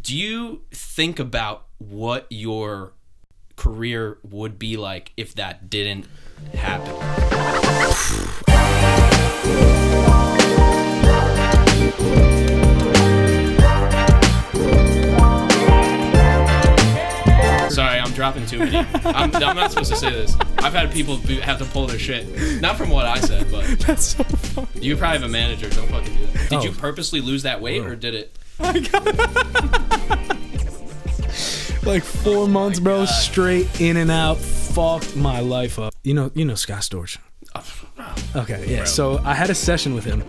Do you think about what your career would be like if that didn't happen? Sorry, I'm dropping too many. I'm not supposed to say this. I've had people have to pull their shit. Not from what I said, but... That's so funny. You probably have a manager. Don't fucking do that. Did you purposely lose that weight, or did it... Like 4 months, bro, straight in and out. Fucked my life up. You know Scott Storch. Okay, yeah. Bro. So I had a session with him,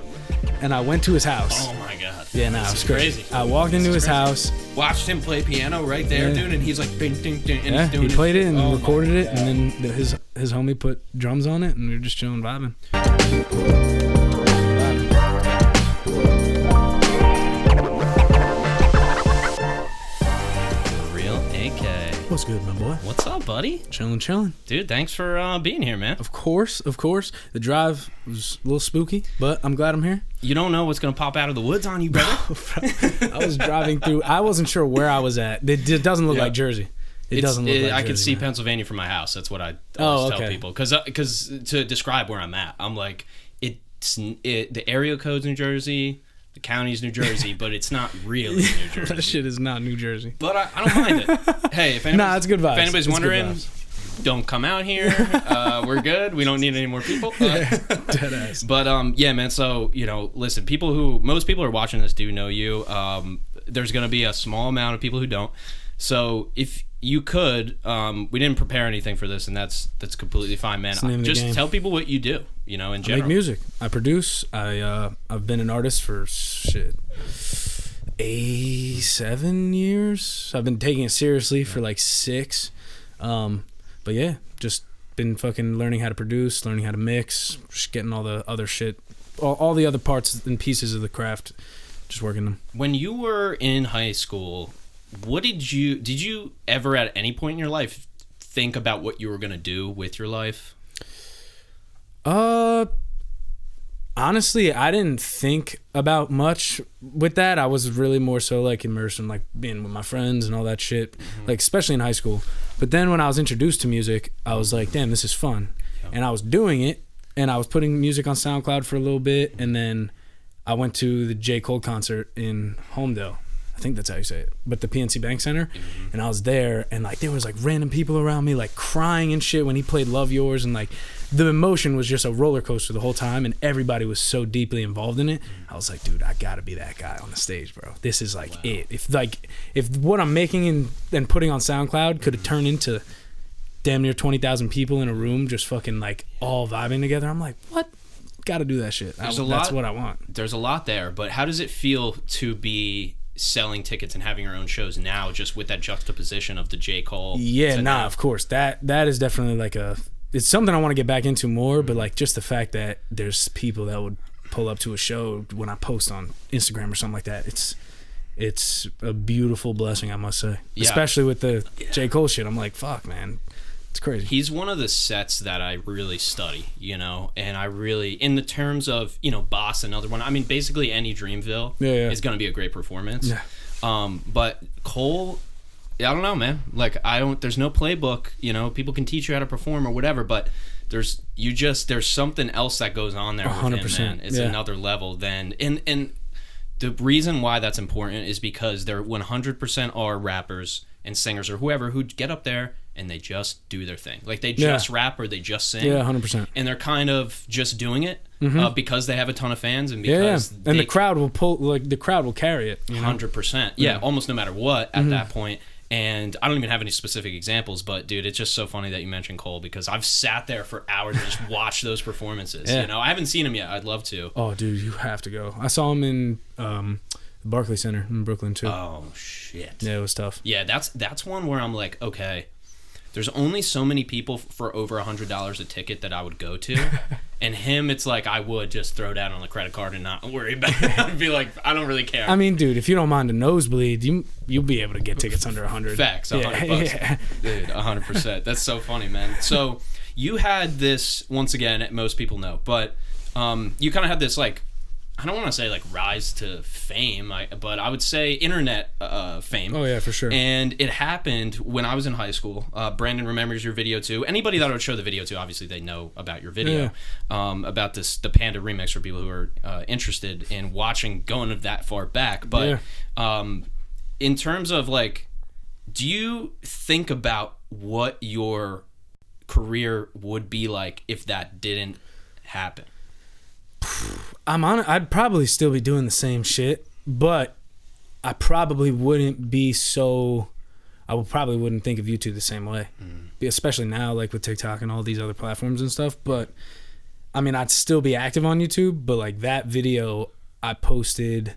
and I went to his house. Oh my god. Yeah, no, it was crazy. I walked into his house. Watched him play piano right there, dude, and he's like, ding, ding, ding, and he's doing he played it and recorded it, and then his homie put drums on it, and we were just chilling, vibing. What's good, my boy? What's up, buddy? Chilling. Dude, thanks for being here, man. Of course. The drive was a little spooky, but I'm glad I'm here. You don't know what's going to pop out of the woods on you, brother. I was driving through. I wasn't sure where I was at. It doesn't look like Jersey. It doesn't look like Jersey. I could see Pennsylvania from my house. That's what I always tell people. Because to describe where I'm at, I'm like, the area code's New Jersey. The county's New Jersey, but it's not really New Jersey. That shit is not New Jersey. But I don't mind it. Hey, if it's good vibes. If anybody's wondering, don't come out here. We're good. We don't need any more people. Dead ass. But yeah, man. So listen, most people who are watching this do know you. There's gonna be a small amount of people who don't. So if you could, we didn't prepare anything for this, and that's completely fine, man. Just tell people what you do, in general. I make music. I produce. I've been an artist for 7 years. I've been taking it seriously for like 6. But yeah, just been fucking learning how to produce, learning how to mix, just getting all the other shit, all the other parts and pieces of the craft, just working them. When you were in high school, did you ever at any point in your life think about what you were going to do with your life? Honestly, I didn't think about much with that. I was really more so like immersed in like being with my friends and all that shit, like especially in high school. But then when I was introduced to music, I was like, damn, this is fun. Yeah. And I was doing it, and I was putting music on SoundCloud for a little bit, and then I went to the J. Cole concert in Homedale. I think that's how you say it, but the PNC Bank Center, and I was there, and like there was like random people around me like crying and shit when he played Love Yours, and like the emotion was just a roller coaster the whole time, and everybody was so deeply involved in it. I was like, dude, I gotta be that guy on the stage, bro. This is like it. If what I'm making and putting on SoundCloud could have turned into damn near 20,000 people in a room just fucking like all vibing together, I'm like, what? Gotta do that shit. That's what I want. There's a lot there, but how does it feel to be selling tickets and having your own shows now, just with that juxtaposition of the J. Cole? Yeah, of course. That is definitely like it's something I want to get back into more, but like just the fact that there's people that would pull up to a show when I post on Instagram or something like that, it's a beautiful blessing, I must say. Yeah. Especially with the J. Cole shit. I'm like, fuck, man. It's crazy. He's one of the sets that I really study, and I really, in the terms of, Boss, another one, I mean, basically any Dreamville is going to be a great performance. Yeah. But Cole, I don't know, man. Like, there's no playbook, people can teach you how to perform or whatever, but there's something else that goes on there 100%, with him, man. It's another level then. And the reason why that's important is because there 100% are rappers and singers or whoever who get up there and they just do their thing. Like they just rap or they just sing. Yeah, 100%. And they're kind of just doing it because they have a ton of fans and because and the crowd will the crowd will carry it. 100%. Yeah, almost no matter what at that point. And I don't even have any specific examples, but dude, it's just so funny that you mentioned Cole because I've sat there for hours and just watched those performances. I haven't seen him yet. I'd love to. Oh, dude, you have to go. I saw him in the Barclays Center in Brooklyn too. Oh shit. Yeah, it was tough. Yeah, that's one where I'm like, okay, there's only so many people for over $100 a ticket that I would go to. And him, it's like I would just throw down on the credit card and not worry about it. I'd be like, I don't really care. I mean, dude, if you don't mind a nosebleed, you'll be able to get tickets under 100. Facts, $100. Yeah. Dude, 100%. That's so funny, man. So you had this, once again, most people know, but you kind of had this like, I don't want to say like rise to fame, but I would say internet fame. Oh yeah, for sure. And it happened when I was in high school. Brandon remembers your video too. Anybody that I would show the video to, obviously they know about your video, about the Panda remix for people who are interested in watching, going that far back. But in terms of like, do you think about what your career would be like if that didn't happen? I'd probably still be doing the same shit, but I probably wouldn't be so. I probably wouldn't think of YouTube the same way, especially now, like with TikTok and all these other platforms and stuff. But I mean, I'd still be active on YouTube, but like that video I posted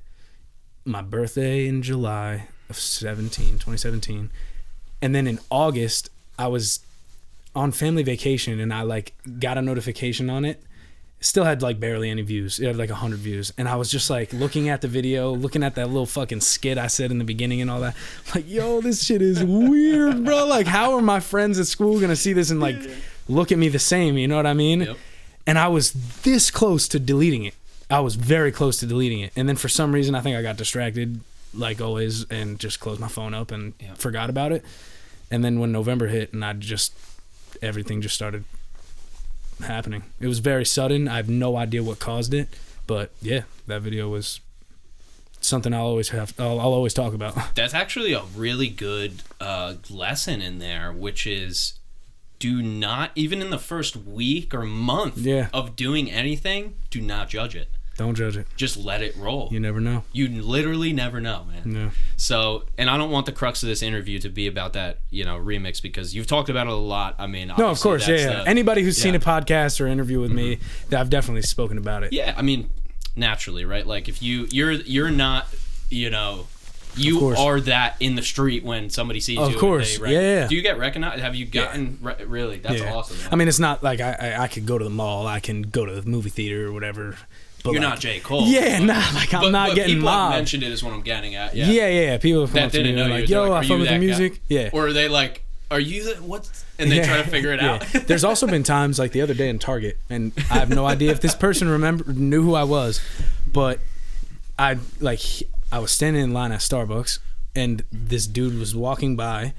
my birthday in July of 2017, and then in August I was on family vacation and I like got a notification on it. Still had like barely any views. It had like 100 views. And I was just like looking at the video, looking at that little fucking skit I said in the beginning and all that. Like, yo, this shit is weird, bro. Like, how are my friends at school going to see this and like look at me the same? You know what I mean? Yep. And I was this close to deleting it. I was very close to deleting it. And then for some reason, I think I got distracted like always and just closed my phone up and forgot about it. And then when November hit and everything just started happening. It was very sudden. I have no idea what caused it, but yeah, that video was something I'll always talk about. That's actually a really good lesson in there, which is do not, even in the first week or month of doing anything, do not judge it. Don't judge it. Just let it roll. You never know. You literally never know, man. No. So, and I don't want the crux of this interview to be about that, remix, because you've talked about it a lot. I mean, no, of course, anybody who's seen a podcast or interview with me, I've definitely spoken about it. Yeah, I mean, naturally, right? Like if you're not, you are that in the street when somebody sees you. Of course, yeah. Do you get recognized? Have you gotten really? That's awesome. Man. I mean, it's not like I could go to the mall, I can go to the movie theater or whatever. But you're not J. Cole. Yeah, I'm not getting people mobbed. Have mentioned it is what I'm getting at. Yeah. People have come up to me and like, yo, I fuck with the music. Guy? Yeah. Or are they like, are you what? And they try to figure it out. There's also been times like the other day in Target, and I have no idea if this person knew who I was, but I was standing in line at Starbucks, and this dude was walking by,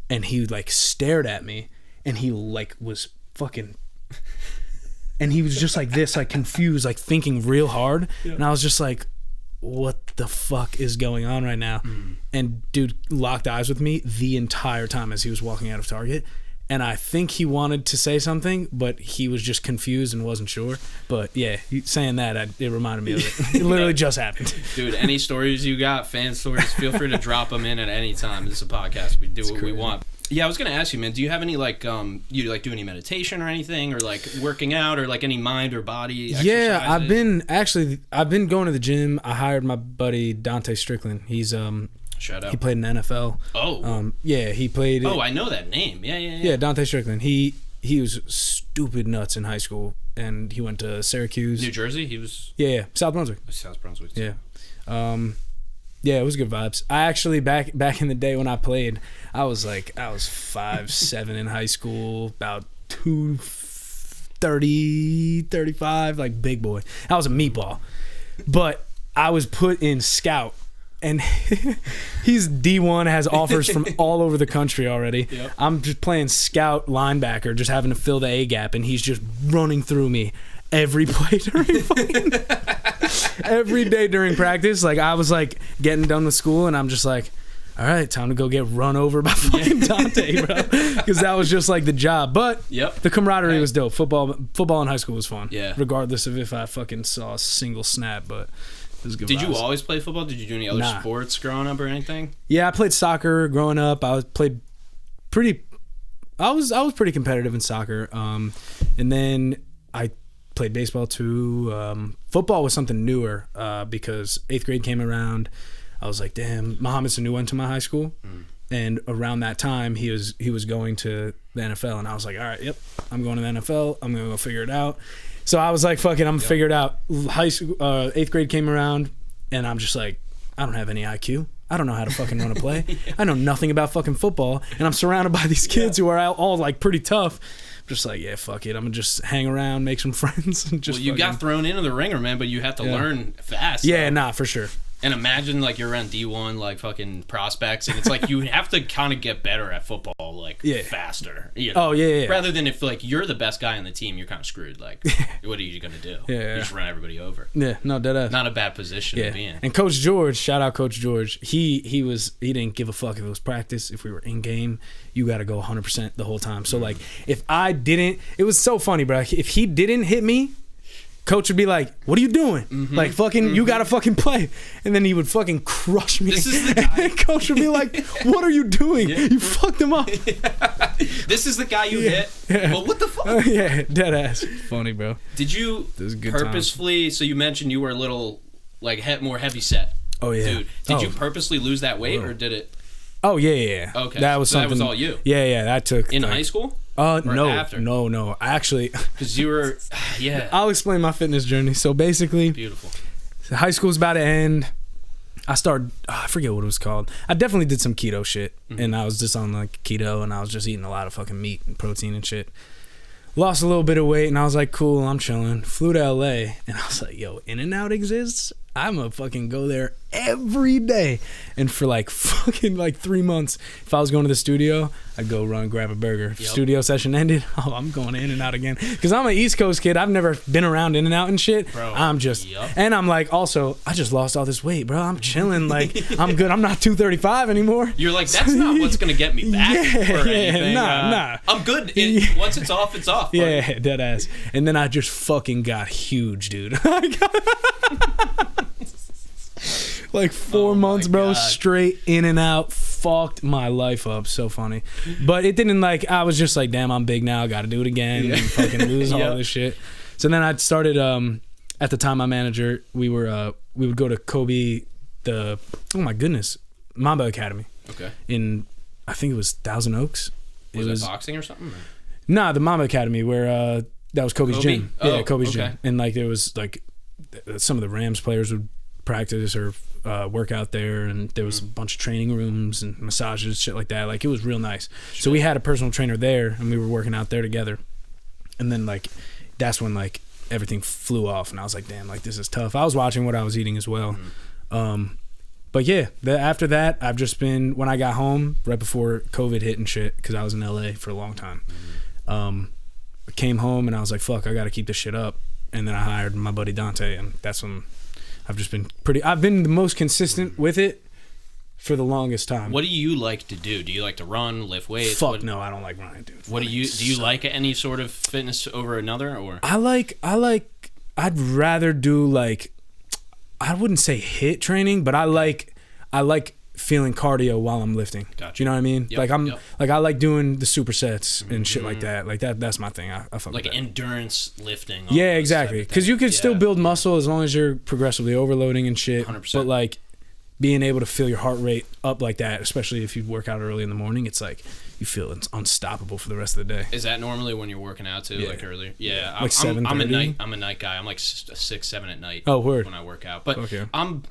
and he like stared at me, and he like was fucking. And he was just like this, like confused, like thinking real hard. Yeah. And I was just like, what the fuck is going on right now? And dude locked eyes with me the entire time as he was walking out of Target. And I think he wanted to say something, but he was just confused and wasn't sure. But yeah, saying that, it reminded me of it. It literally just happened. Dude, any stories you got, fan stories, feel free to drop them in at any time. This is a podcast. We do what we want. Yeah, I was going to ask you, man, do you have any, you do any meditation or anything, or, working out, or, any mind or body exercises? Yeah, I've been going to the gym. I hired my buddy, Dante Strickland. He's, shout out. He played in the NFL. Oh. Yeah, he played. Oh, I know that name. Yeah. Yeah, Dante Strickland. He was stupid nuts in high school, and he went to Syracuse. New Jersey? He was... Yeah, South Brunswick. South Brunswick. Yeah. Yeah, it was good vibes. I actually, back in the day when I played, I was 5'7" in high school, about 230, 35, like big boy. I was a meatball. But I was put in scout, and he's D1, has offers from all over the country already. Yep. I'm just playing scout linebacker, just having to fill the A gap, and he's just running through me every play during every day during practice. Like I was like getting done with school, and I'm just like, all right, time to go get run over by fucking Dante, bro, because that was just like the job. But the camaraderie was dope. Football in high school was fun. Yeah, regardless of if I fucking saw a single snap, but it was good. Did you always play football? Did you do any other sports growing up or anything? Yeah, I played soccer growing up. I was pretty competitive in soccer. And then I played baseball too. Football was something newer because 8th grade came around. I was like, damn, Muhammad's a new one to my high school. And around that time, he was going to the NFL, and I was like, all right, yep, I'm going to the NFL. I'm gonna go figure it out. So I was like, fuck it, I'm gonna figure it out. High school, 8th grade came around, and I'm just like, I don't have any IQ. I don't know how to fucking run a play. I know nothing about fucking football, and I'm surrounded by these kids who are all like pretty tough. Just like, yeah, fuck it. I'm gonna just hang around, make some friends, and just. Well, you got thrown into the ringer, man, but you have to learn fast. Yeah, nah, for sure. And imagine like you're around D1 like fucking prospects, and it's like you have to kind of get better at football like faster. You know? Oh yeah. Rather than if like you're the best guy on the team, you're kind of screwed. Like, what are you gonna do? Yeah. You just run everybody over. Yeah, no, deadass. Not a bad position to be in. And Coach George, shout out Coach George. He didn't give a fuck if it was practice. If we were in game, you got to go 100% the whole time. So like, if I didn't, it was so funny, bro. If he didn't hit me, Coach would be like, "What are you doing? Like, fucking, you gotta fucking play." And then he would fucking crush me. This is the guy. And Coach would be like, "What are you doing? You fucked him up." This is the guy you hit. Well, what the fuck? Yeah, dead ass. Funny, bro. Did you purposefully? So you mentioned you were a little like more heavy set. Oh yeah, dude. Did you purposely lose that weight or did it? Oh yeah. Okay, that was something. That was all you. Yeah. That took in high school. No, after? No. Actually, because you were, I'll explain my fitness journey. So basically, beautiful. High school's about to end. I started. I forget what it was called. I definitely did some keto shit, and I was just on like keto, and I was just eating a lot of fucking meat and protein and shit. Lost a little bit of weight, and I was like, cool, I'm chilling. Flew to LA, and I was like, yo, In-N-Out exists? I'm gonna fucking go there every day. And for like fucking like 3 months, if I was going to the studio, I'd go run, grab a burger. If studio session ended, I'm going to In-N-Out again. Because I'm an East Coast kid. I've never been around In-N-Out and shit. Bro, I'm just, and I'm like, also, I just lost all this weight, bro. I'm chilling. Like, I'm good. I'm not 235 anymore. You're like, that's not what's gonna get me back or anything. Nah. I'm good. Once it's off, it's off. Buddy. Yeah, dead ass. And then I just fucking got huge, dude. Like 4 months, bro, straight In-N-Out, fucked my life up. So funny. But it didn't like, I was just like, damn, I'm big now, gotta do it again and fucking lose all this shit. So then I started, at the time, my manager, we would go to Kobe, oh my goodness, Mamba Academy. Okay. In, I think it was Thousand Oaks. Was it boxing or something? Nah, the Mamba Academy where, that was Kobe's gym. Oh, yeah, Kobe's gym. And like, there was like, some of the Rams players would practice or work out there, and there was a bunch of training rooms and massages, shit like that. Like, it was real nice. So we had a personal trainer there, and we were working out there together. And then like, that's when like everything flew off, and I was like, damn, like this is tough. I was watching what I was eating as well. But yeah, after that, I've just been, when I got home right before COVID hit and shit, because I was in LA for a long time, I came home and I was like, fuck, I gotta keep this shit up. And then I hired my buddy Dante, and that's when I've been the most consistent with it for the longest time. What do you like to do? Do you like to run, lift weights? No, I don't like running, dude. What do you like any sort of fitness over another, or? I'd rather do like, I wouldn't say HIIT training, but I like feeling cardio while I'm lifting. Gotcha. Do you know what I mean? Yep, like I like doing the supersets and shit like that. Like that's my thing. I fuck like with that. Endurance lifting. Yeah, exactly. Because you could still build muscle as long as you're progressively overloading and shit. 100%. But like being able to feel your heart rate up like that, especially if you work out early in the morning, it's like you feel it's unstoppable for the rest of the day. Is that normally when you're working out too, like earlier? Yeah, like 7:30. I'm a night guy. I'm like 6, 7 at night. Oh, word. When I work out, but okay. I'm,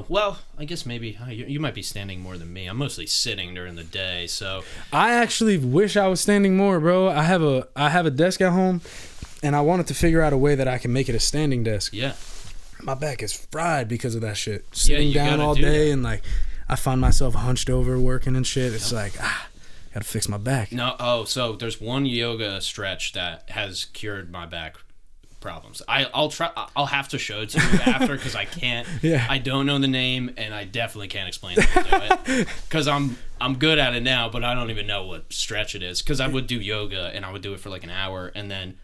well, I guess maybe you might be standing more than me. I'm mostly sitting during the day, so I actually wish I was standing more, bro. I have a desk at home, and I wanted to figure out a way that I can make it a standing desk. Yeah. My back is fried because of that shit. Sitting down all day and like I find myself hunched over working and shit. It's like, gotta fix my back. No, so there's one yoga stretch that has cured my back problems. I'll try. I'll have to show it to you after because I can't. Yeah. I don't know the name, and I definitely can't explain how to do it because I'm good at it now, but I don't even know what stretch it is because I would do yoga and I would do it for like an hour and then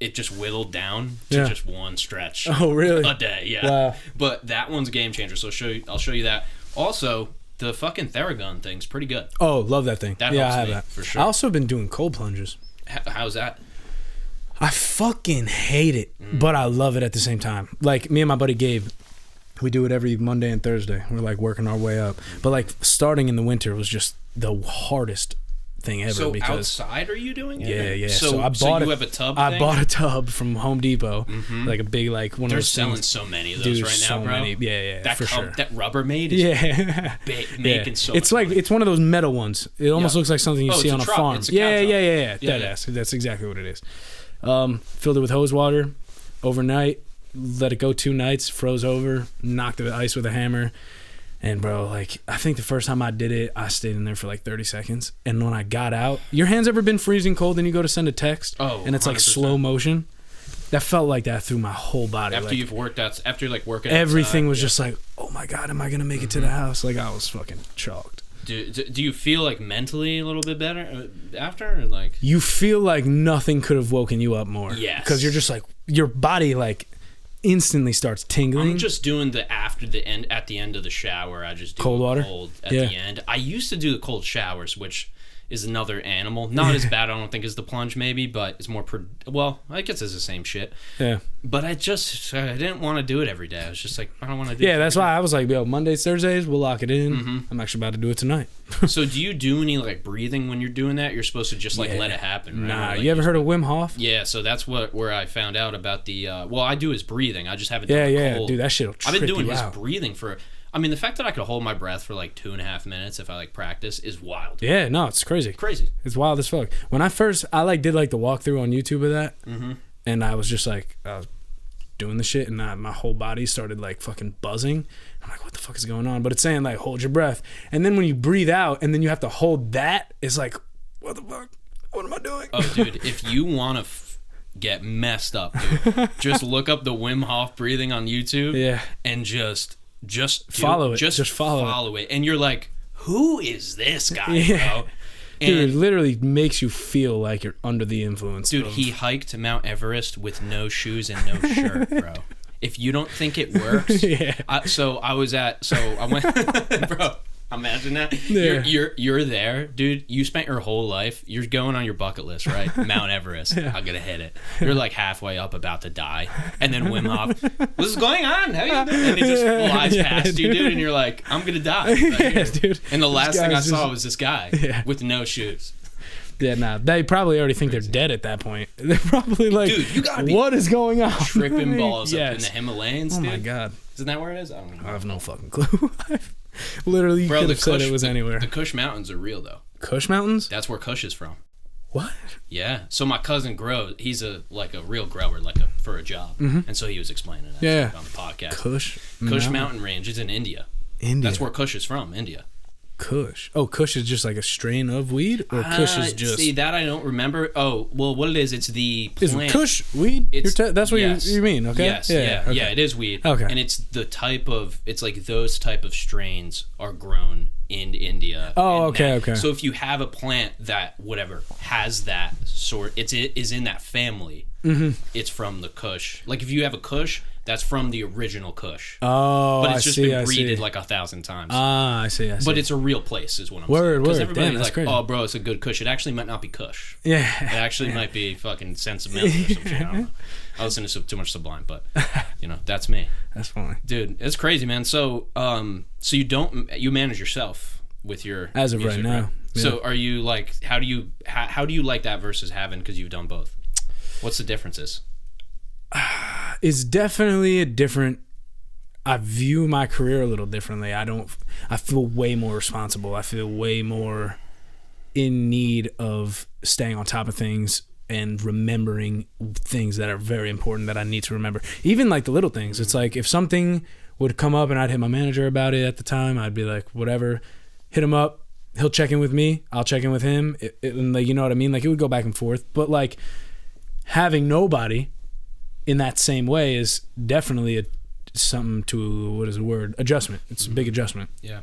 it just whittled down to just one stretch. Oh, really? A day, yeah. Wow. But that one's a game changer. So I'll show you that. Also, the fucking TheraGun thing's pretty good. Oh, love that thing. That I helps have me, that for sure. I also been doing cold plunges. How's that? I fucking hate it, but I love it at the same time. Like me and my buddy Gabe, we do it every Monday and Thursday. We're like working our way up. But like starting in the winter was just the hardest thing ever. So because outside, are you doing it? Yeah. So I bought you have a tub. I bought a tub from Home Depot, like a big one of those. They're selling so many of those right now, bro. Many. Yeah, that for sure. That Rubbermaid is making so much. It's like money. It's one of those metal ones. It almost looks like something you see on a farm. It's a yeah. That's exactly what it is. Filled it with hose water overnight. Let it go 2 nights. Froze over. Knocked the ice with a hammer. And bro, like, I think the first time I did it, I stayed in there for like 30 seconds. And when I got out, your hands ever been freezing cold and you go to send a text? Oh, and it's 100%. like slow motion? That felt like that through my whole body. After like, you've worked out, after you're like working everything outside, was just like, oh my God, am I going to make it to the house? Like, I was fucking chalked. Do you feel like mentally a little bit better after? Or like, you feel like nothing could have woken you up more. Yes. Because you're just like, your body like instantly starts tingling. I'm just doing at the end of the shower. I just do cold water at the end. I used to do the cold showers, which is another animal. Not as bad, I don't think, as the plunge maybe, but it's more well, I guess it's the same shit. Yeah. But I didn't want to do it every day. I was just like, I don't want to do it. Yeah, that's why I was like, yo, Mondays, Thursdays, we'll lock it in. I'm actually about to do it tonight. So do you do any like breathing when you're doing that? You're supposed to just like let it happen, right? Nah, like, you ever heard of Wim Hof? Yeah, so that's where I found out about the well, I do his breathing. I just haven't done the cold. Dude, that shit'll trip I've been doing you his out. breathing for, I mean, the fact that I could hold my breath for like 2.5 minutes if I like practice is wild. Yeah, no, it's crazy. It's wild as fuck. When I first, I like did like the walkthrough on YouTube of that, and I was just like, I was doing the shit, and my whole body started like fucking buzzing. I'm like, what the fuck is going on? But it's saying like, hold your breath, and then when you breathe out, and then you have to hold that, it's like, what the fuck? What am I doing? Oh, dude, if you want to get messed up, dude, just look up the Wim Hof breathing on YouTube. Yeah, and just follow it. Just follow it. And you're like, who is this guy, bro? Dude, it literally makes you feel like you're under the influence. Dude, he hiked Mount Everest with no shoes and no shirt, bro. If you don't think it works, I went, bro. Imagine that. Yeah. You're there, dude. You spent your whole life. You're going on your bucket list, right? Mount Everest. Yeah. I'm gonna hit it. You're like halfway up, about to die, and then Wim Hof. What's going on? How you doing? And he just flies past you, dude, and you're like, I'm gonna die. Right, dude. And the last thing I saw was this guy with no shoes. Yeah, nah. They probably already think they're dead at that point. They're probably like, dude, you gotta be what is going on? Tripping balls up in the Himalayas, dude. Oh my God. Isn't that where it is? I don't know. I have no fucking clue. Literally, you could have said it was anywhere. The Kush Mountains are real, though. Kush Mountains? That's where Kush is from. What? Yeah. So my cousin grows. He's a real grower, for a job, and so he was explaining that on the podcast. Kush Mountain Range is in India. That's where Kush is from, India. Kush. Oh, Kush is just like a strain of weed, or Kush is just. See, that I don't remember. Oh, well, what it is? It's the plant. Is Kush weed? That's what you mean, okay? Yes. Yeah. Okay. Yeah, it is weed. Okay. And it's the type of. It's like those type of strains are grown in India. Oh, okay. So if you have a plant that has that sort, it is in that family. It's from the Kush. Like if you have a Kush, that's from the original Kush. Oh, but it's just been breeded like 1,000 times. Ah, I see. But it's a real place, is what I'm saying. Because everybody's like, crazy. Oh, bro, it's a good Kush. It actually might not be Kush. Yeah. It actually might be fucking sentimental or some shit. I don't know. I listen to too much Sublime, but that's me. That's funny, dude. It's crazy, man. So, so you manage yourself with your as of music, right now. Right? Yeah. So, are you like how do you like that versus having, because you've done both? What's the differences? It's definitely a different. I view my career a little differently. I feel way more responsible. I feel way more in need of staying on top of things and remembering things that are very important that I need to remember. Even like the little things. It's like if something would come up and I'd hit my manager about it at the time, I'd be like, whatever, hit him up. He'll check in with me. I'll check in with him. And like, you know what I mean? Like it would go back and forth. But like having nobody in that same way is definitely something to, what is the word? Adjustment. It's a big adjustment. Yeah.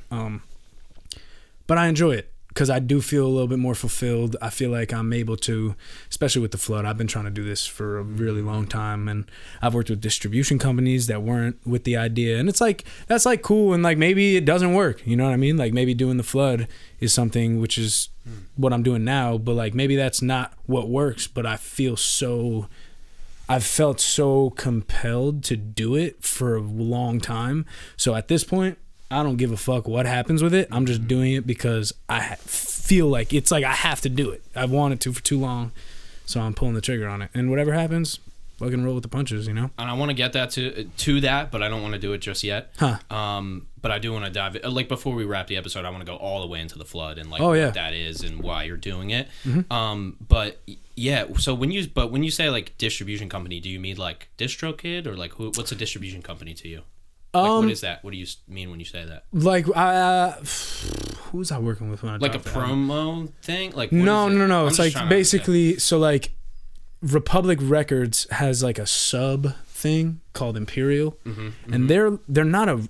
But I enjoy it because I do feel a little bit more fulfilled. I feel like I'm able to, especially with the flood. I've been trying to do this for a really long time, and I've worked with distribution companies that weren't with the idea, and it's like that's like cool, and like maybe it doesn't work. You know what I mean? Like maybe doing the flood is something which is what I'm doing now, but like maybe that's not what works. But I've felt so compelled to do it for a long time. So at this point, I don't give a fuck what happens with it. I'm just doing it because I feel like it's like I have to do it. I've wanted to for too long, so I'm pulling the trigger on it. And whatever happens, fucking roll with the punches, And I want to get that to that, but I don't want to do it just yet. Huh. But I do want to dive like before we wrap the episode. I want to go all the way into the flood and what that is and why you're doing it. Mm-hmm. But yeah. So when you say like distribution company, do you mean like DistroKid or like what's a distribution company to you? Like, what is that? What do you mean when you say that? Like, who was I working with when I like a promo thing? Like no. It's like basically so like Republic Records has like a sub thing called Imperial, and they're not a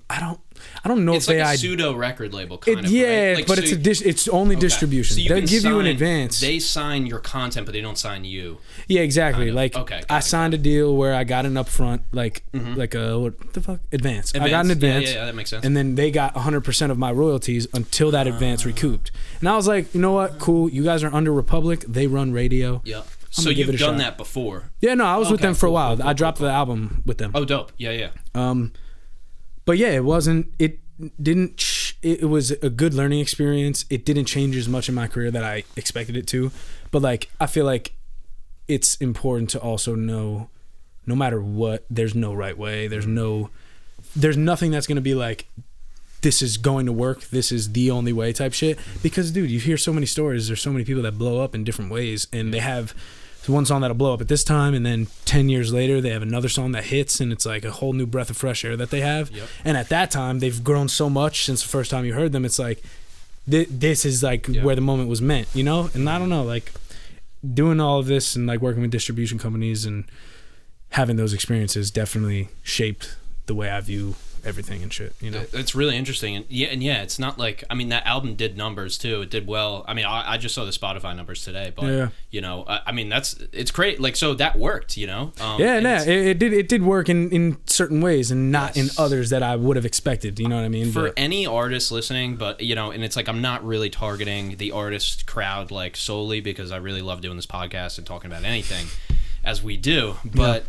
I don't know it's if like they a pseudo record label kind of right? like, but so it's only distribution. So they'll give you an advance. They sign your content, but they don't sign you. Yeah, exactly. Kind of. Like I signed a deal where I got an upfront like a what the fuck advance. I got an advance. Yeah, that makes sense. And then they got 100% of my royalties until that advance recouped. And I was like, you know what? Cool. You guys are under Republic. They run radio. Yeah. So you've done that before? Yeah, no, I was with them for a while. I dropped the album with them. Oh, dope. Yeah. But yeah, it was a good learning experience. It didn't change as much in my career that I expected it to. But like, I feel like it's important to also know, no matter what, there's no right way. There's nothing that's going to be like, this is going to work, this is the only way type shit. Because dude, you hear so many stories. There's so many people that blow up in different ways, and they have one song that'll blow up at this time, and then 10 years later they have another song that hits, and it's like a whole new breath of fresh air that they have. And at that time they've grown so much since the first time you heard them. It's like this is like where the moment was meant, And I don't know, like doing all of this and like working with distribution companies and having those experiences definitely shaped the way I view everything and shit. It's really interesting. And yeah, it's not like, I mean, that album did numbers too. It did well. I mean, I just saw the Spotify numbers today, but I mean, it's great. Like, so that worked, it did work in certain ways and not in others that I would have expected. You know what I mean? For any artist listening, but and it's like, I'm not really targeting the artist crowd like solely because I really love doing this podcast and talking about anything as we do. But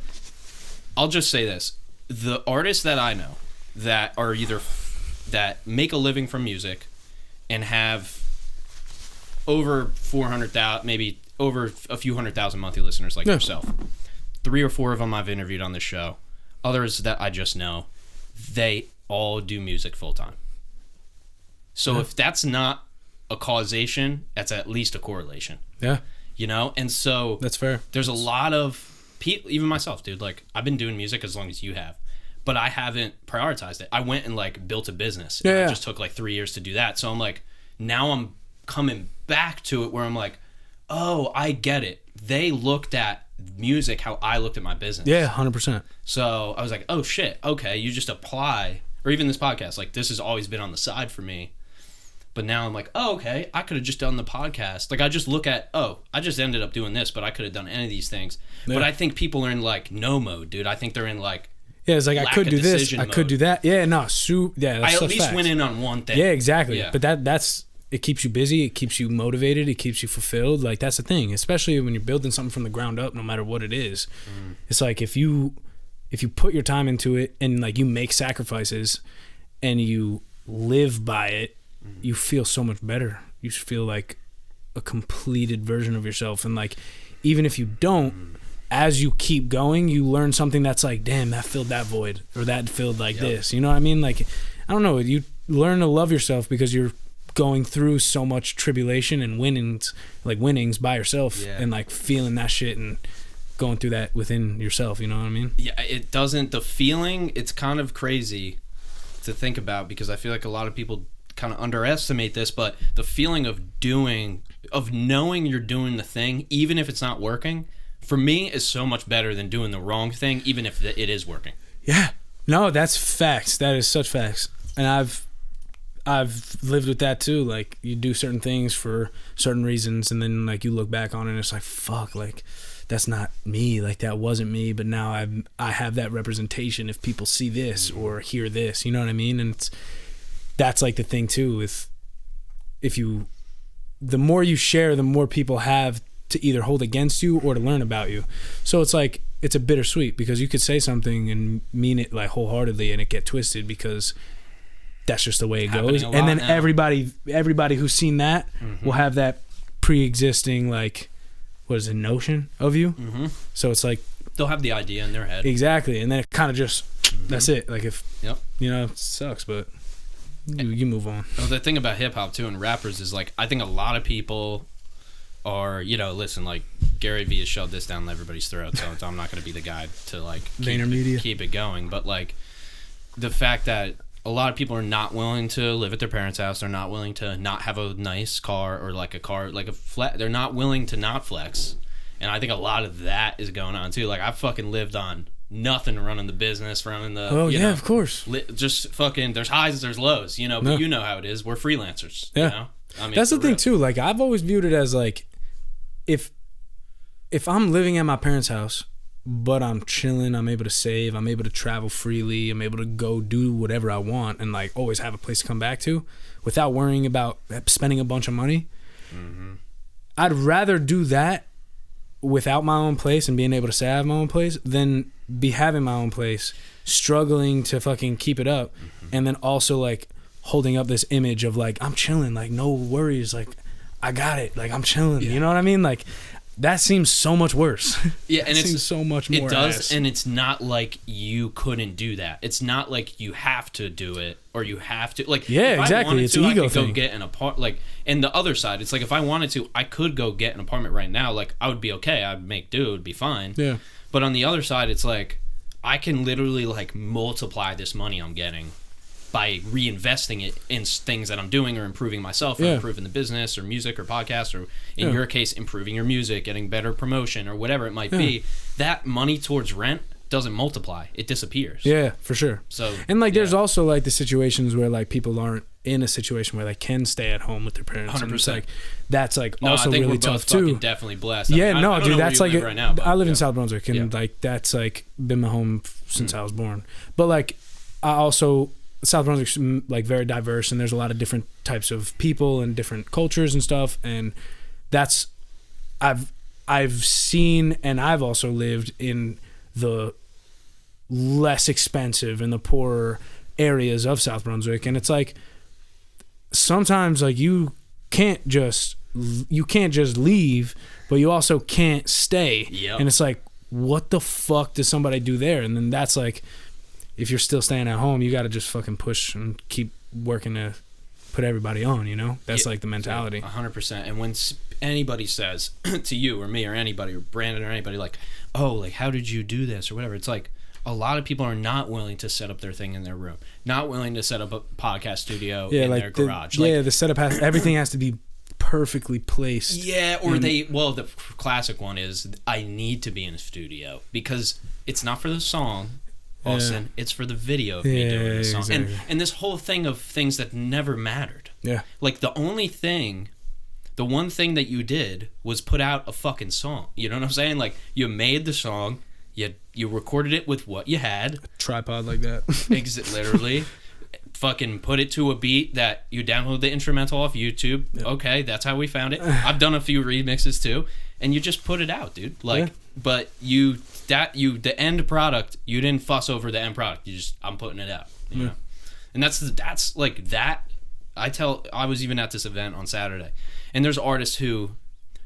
I'll just say this. The artists that I know that are either that make a living from music and have over 400,000, maybe over a few 100,000 monthly listeners like yourself. 3 or 4 of them I've interviewed on this show. Others that I just know, they all do music full time. So if that's not a causation, that's at least a correlation. Yeah. And so that's fair. There's a lot of people, even myself, dude, like I've been doing music as long as you have. But I haven't prioritized it. I went and like built a business. And it just took like 3 years to do that. So I'm like, now I'm coming back to it where I'm like, oh, I get it. They looked at music how I looked at my business. Yeah, 100%. So I was like, oh shit, okay, you just apply, or even this podcast, like this has always been on the side for me. But now I'm like, oh, okay, I could have just done the podcast. Like I just look at, I just ended up doing this, but I could have done any of these things. Yeah. But I think people are in like no mode, dude. I think they're in like, it's like I could do this, I could do that. Yeah, no, that's I at least went in on one thing. Yeah, exactly. Yeah. But that's it keeps you busy, it keeps you motivated, it keeps you fulfilled. Like that's the thing, especially when you're building something from the ground up, no matter what it is. It's like if you put your time into it and like you make sacrifices and you live by it, you feel so much better. You feel like a completed version of yourself. And like even if you don't, as you keep going, you learn something that's like, damn, that filled that void, or that filled like this. You know what I mean? Like, I don't know. You learn to love yourself because you're going through so much tribulation and winnings by yourself, and like feeling that shit and going through that within yourself. You know what I mean? Yeah, it doesn't. The feeling, it's kind of crazy to think about because I feel like a lot of people kind of underestimate this, but the feeling of knowing you're doing the thing, even if it's not working, for me is so much better than doing the wrong thing, even if it is working. Yeah. No, that's facts. That is such facts. And I've lived with that too. Like you do certain things for certain reasons and then like you look back on it and it's like, fuck, like that's not me. Like that wasn't me, but now I have that representation if people see this or hear this, you know what I mean? And that's like the thing too with the more you share, the more people have to either hold against you or to learn about you. So it's like it's a bittersweet because you could say something and mean it like wholeheartedly and it get twisted because that's just the way it goes. And then now. everybody who's seen that will have that pre-existing, like, what is it, notion of you. So it's like they'll have the idea in their head. Exactly. And then it kind of just that's it. Like, if you know, it sucks, but you move on. Well, the thing about hip-hop too and rappers is, like, I think a lot of people are, you know, listen, like, Gary Vee has shoved this down everybody's throat, so I'm not going to be the guy to, like, keep it going. But, like, the fact that a lot of people are not willing to live at their parents' house, they're not willing to not have a nice car or, like, a car, like, they're not willing to not flex. And I think a lot of that is going on too. Like, I've fucking lived on nothing running the business, running the... Oh, yeah, of course. Just fucking, there's highs, there's lows, you know, but you know how it is. We're freelancers, you know? I mean, that's the thing too. Like, I've always viewed it as, like, if I'm living at my parents' house, but I'm chilling, I'm able to save, I'm able to travel freely, I'm able to go do whatever I want and, like, always have a place to come back to without worrying about spending a bunch of money, I'd rather do that without my own place and being able to say I have my own place than be having my own place, struggling to fucking keep it up, and then also, like, holding up this image of, like, I'm chilling, like, no worries, like, I got it, like, I'm chilling. You know what I mean? Like, that seems so much worse. Yeah, and it seems so much more. It does, ass. and it's not like you couldn't do that. It's not like you have to do it or you have to, like. Yeah, exactly. It's an ego I could thing. go get an apartment, like. And the other side, it's like, if I wanted to, I could go get an apartment right now. Like, I would be okay. I'd make do. It'd be fine. Yeah. But on the other side, it's like, I can literally, like, multiply this money I'm getting by reinvesting it in things that I'm doing or improving myself or improving the business or music or podcast or, in your case, improving your music, getting better promotion or whatever it might be. That money towards rent doesn't multiply. It disappears. Yeah, for sure. So, and, like, there's also, like, the situations where, like, people aren't in a situation where they can stay at home with their parents. 100%. And it's like, that's, like, no, also I think really we're tough both fucking too. Definitely blessed. Yeah, I mean, no, I don't dude, know that's where like you live right now, but, I live in South Brunswick, and like, that's, like, been my home since I was born. But, like, I also, South Brunswick's, like, very diverse, and there's a lot of different types of people and different cultures and stuff, and that's, I've seen, and I've also lived in the less expensive and the poorer areas of South Brunswick, and it's like, sometimes, like, you can't just leave, but you also can't stay. And it's like, what the fuck does somebody do there? And then that's like, if you're still staying at home, you got to just fucking push and keep working to put everybody on, you know? That's like the mentality. 100%. And when anybody says to you or me or anybody or Brandon or anybody, like, oh, like, how did you do this or whatever, it's like, a lot of people are not willing to set up their thing in their room, not willing to set up a podcast studio in like their garage. The setup everything has to be perfectly placed. Yeah, or the classic one is, I need to be in a studio because it's not for the song, Austin, it's for the video of me doing the song. Exactly. And this whole thing of things that never mattered. Yeah. Like, the one thing that you did was put out a fucking song. You know what I'm saying? Like, you made the song, you recorded it with what you had. A tripod like that. Literally. Fucking put it to a beat that you download the instrumental off YouTube. Yep. Okay, that's how we found it. I've done a few remixes too. And you just put it out, dude. Like, but the end product, you didn't fuss over the end product. You just, I'm putting it out. You know? And that's like that. I was even at this event on Saturday. And there's artists who,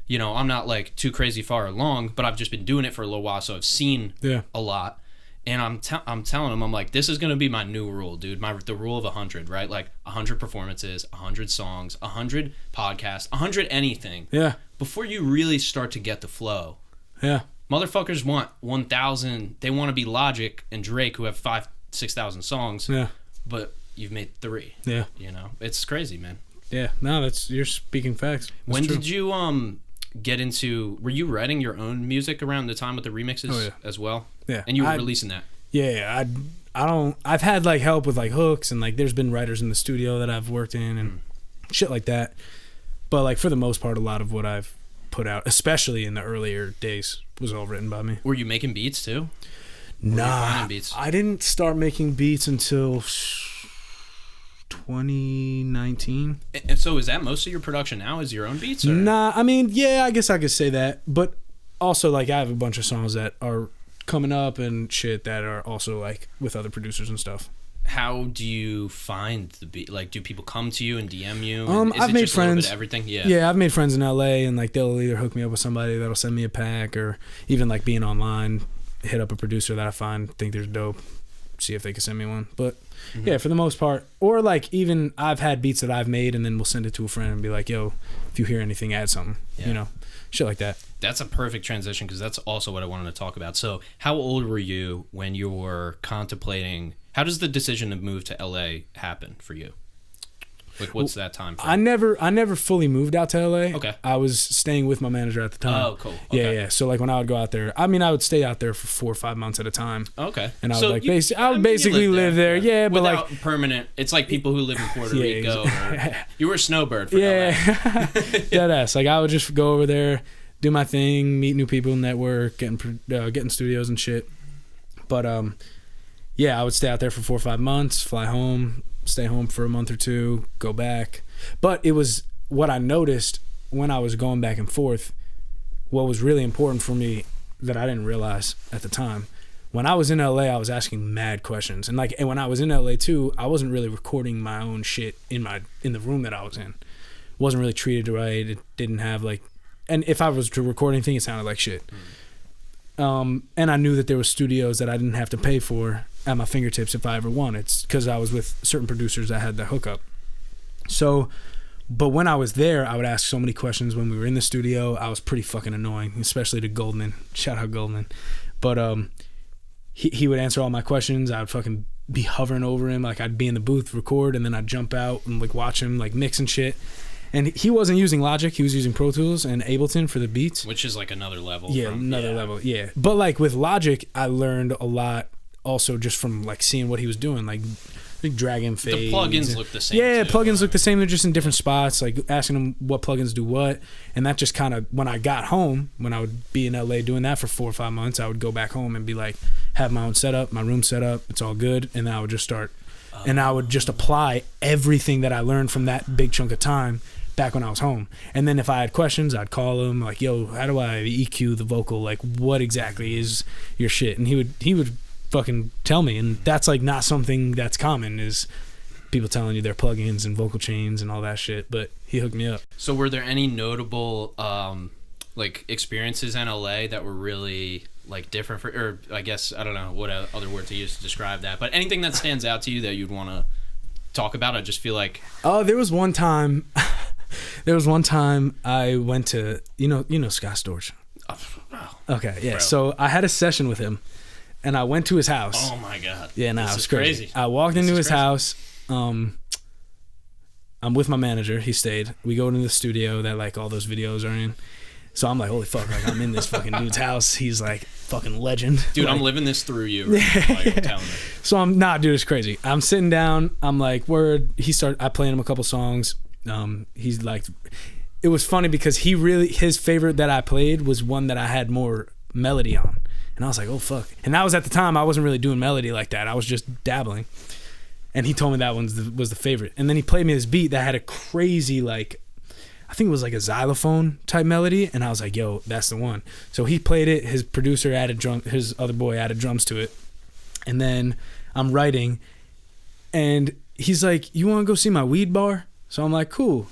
you know, I'm not like too crazy far along, but I've just been doing it for a little while, so I've seen a lot. And I'm telling them, I'm like, this is gonna be my new rule, dude. The rule of 100, right? Like 100 performances, 100 songs, 100 podcasts, 100 anything. Yeah. Before you really start to get the flow. Yeah. Motherfuckers want 1,000. They want to be Logic and Drake, who have 5,000-6,000 songs. Yeah. But you've made 3. Yeah. You know, it's crazy, man. Yeah. No, you're speaking facts. That's when true. Did you get into? Were you writing your own music around the time with the remixes as well? Yeah. And you were releasing that. Yeah. I've had like help with like hooks, and like there's been writers in the studio that I've worked in and shit like that. But like for the most part, a lot of what I've put out, especially in the earlier days, was all written by me. Were you making beats too? Nah, I didn't start making beats until 2019. And so is that most of your production now is your own beats? Or? Nah, I mean, yeah, I guess I could say that. But also, like, I have a bunch of songs that are coming up and shit that are also, like, with other producers and stuff. how do you find the beat? Like, do people come to you and DM you? I've made friends. Everything, yeah. I've made friends in LA, and like they'll either hook me up with somebody that'll send me a pack, or even like being online, hit up a producer that I think they're dope, see if they can send me one. But yeah, for the most part, or like even I've had beats that I've made, and then we'll send it to a friend and be like, yo, if you hear anything, add something. You know, shit like that. That's a perfect transition, because that's also what I wanted to talk about. So, how old were you when you were contemplating? How does the decision to move to LA happen for you? Like, what's that time frame? I never fully moved out to LA. Okay. I was staying with my manager at the time. Oh, cool. Okay. Yeah. So like when I would go out there, I would stay out there for 4 or 5 months at a time. Okay. And I would basically live there. Yeah, but without like permanent. It's like people who live in Puerto Rico. You were a snowbird for LA. Deadass. Like I would just go over there, do my thing, meet new people, network, get in studios and shit. But yeah, I would stay out there for 4 or 5 months, fly home, stay home for a month or two, go back. But it was what I noticed when I was going back and forth, what was really important for me that I didn't realize at the time. When I was in LA, I was asking mad questions. And when I was in LA too, I wasn't really recording my own shit in the room that I was in. Wasn't really treated right. It didn't have like, and if I was to record anything, it sounded like shit. And I knew that there were studios that I didn't have to pay for at my fingertips if I ever wanted. It's because I was with certain producers that had the hookup. So, but when I was there, I would ask so many questions when we were in the studio. I was pretty fucking annoying, especially to Goldman. Shout out Goldman. But he would answer all my questions. I would fucking be hovering over him. Like I'd be in the booth, record, and then I'd jump out and like watch him like mix and shit. And he wasn't using Logic. He was using Pro Tools and Ableton for the beats. Which is like another level. Yeah, level. Yeah. But like with Logic, I learned a lot also just from like seeing what he was doing. Like drag and fade. The plugins look the same. Yeah, plugins look the same. They're just in different spots. Like asking him what plugins do what. And that just kind of, when I got home, when I would be in LA doing that for 4 or 5 months, I would go back home and be like, have my own setup, my room set up. It's all good. And then I would just start. And I would just apply everything that I learned from that big chunk of time back when I was home. And then if I had questions, I'd call him like, yo, how do I EQ the vocal? Like, what exactly is your shit? And he would fucking tell me. And that's like not something that's common, is people telling you their plugins and vocal chains and all that shit. But he hooked me up. So were there any notable like experiences in LA that were really like different or I guess, I don't know what other word to use to describe that, but anything that stands out to you that you'd want to talk about? I just feel like there was one time I went to, you know Scott Storch. Okay, yeah. Bro. So I had a session with him, and I went to his house. Oh my god. Yeah, no, it was crazy. I walked into his house. I'm with my manager. He stayed. We go into the studio that like all those videos are in. So I'm like, holy fuck, like I'm in this fucking dude's house. He's like fucking legend. Dude, like, I'm living this through you. Right? Like, I'm telling you. So dude, it's crazy. I'm sitting down. I'm like, word. I played him a couple songs. He's like, it was funny because his favorite that I played was one that I had more melody on. And I was like, oh fuck. And that was at the time I wasn't really doing melody like that. I was just dabbling. And he told me that one was the favorite. And then he played me this beat that had a crazy, like, I think it was like a xylophone type melody. And I was like, yo, that's the one. So he played it. His producer his other boy added drums to it. And then I'm writing. And he's like, you want to go see my weed bar? So I'm like, cool.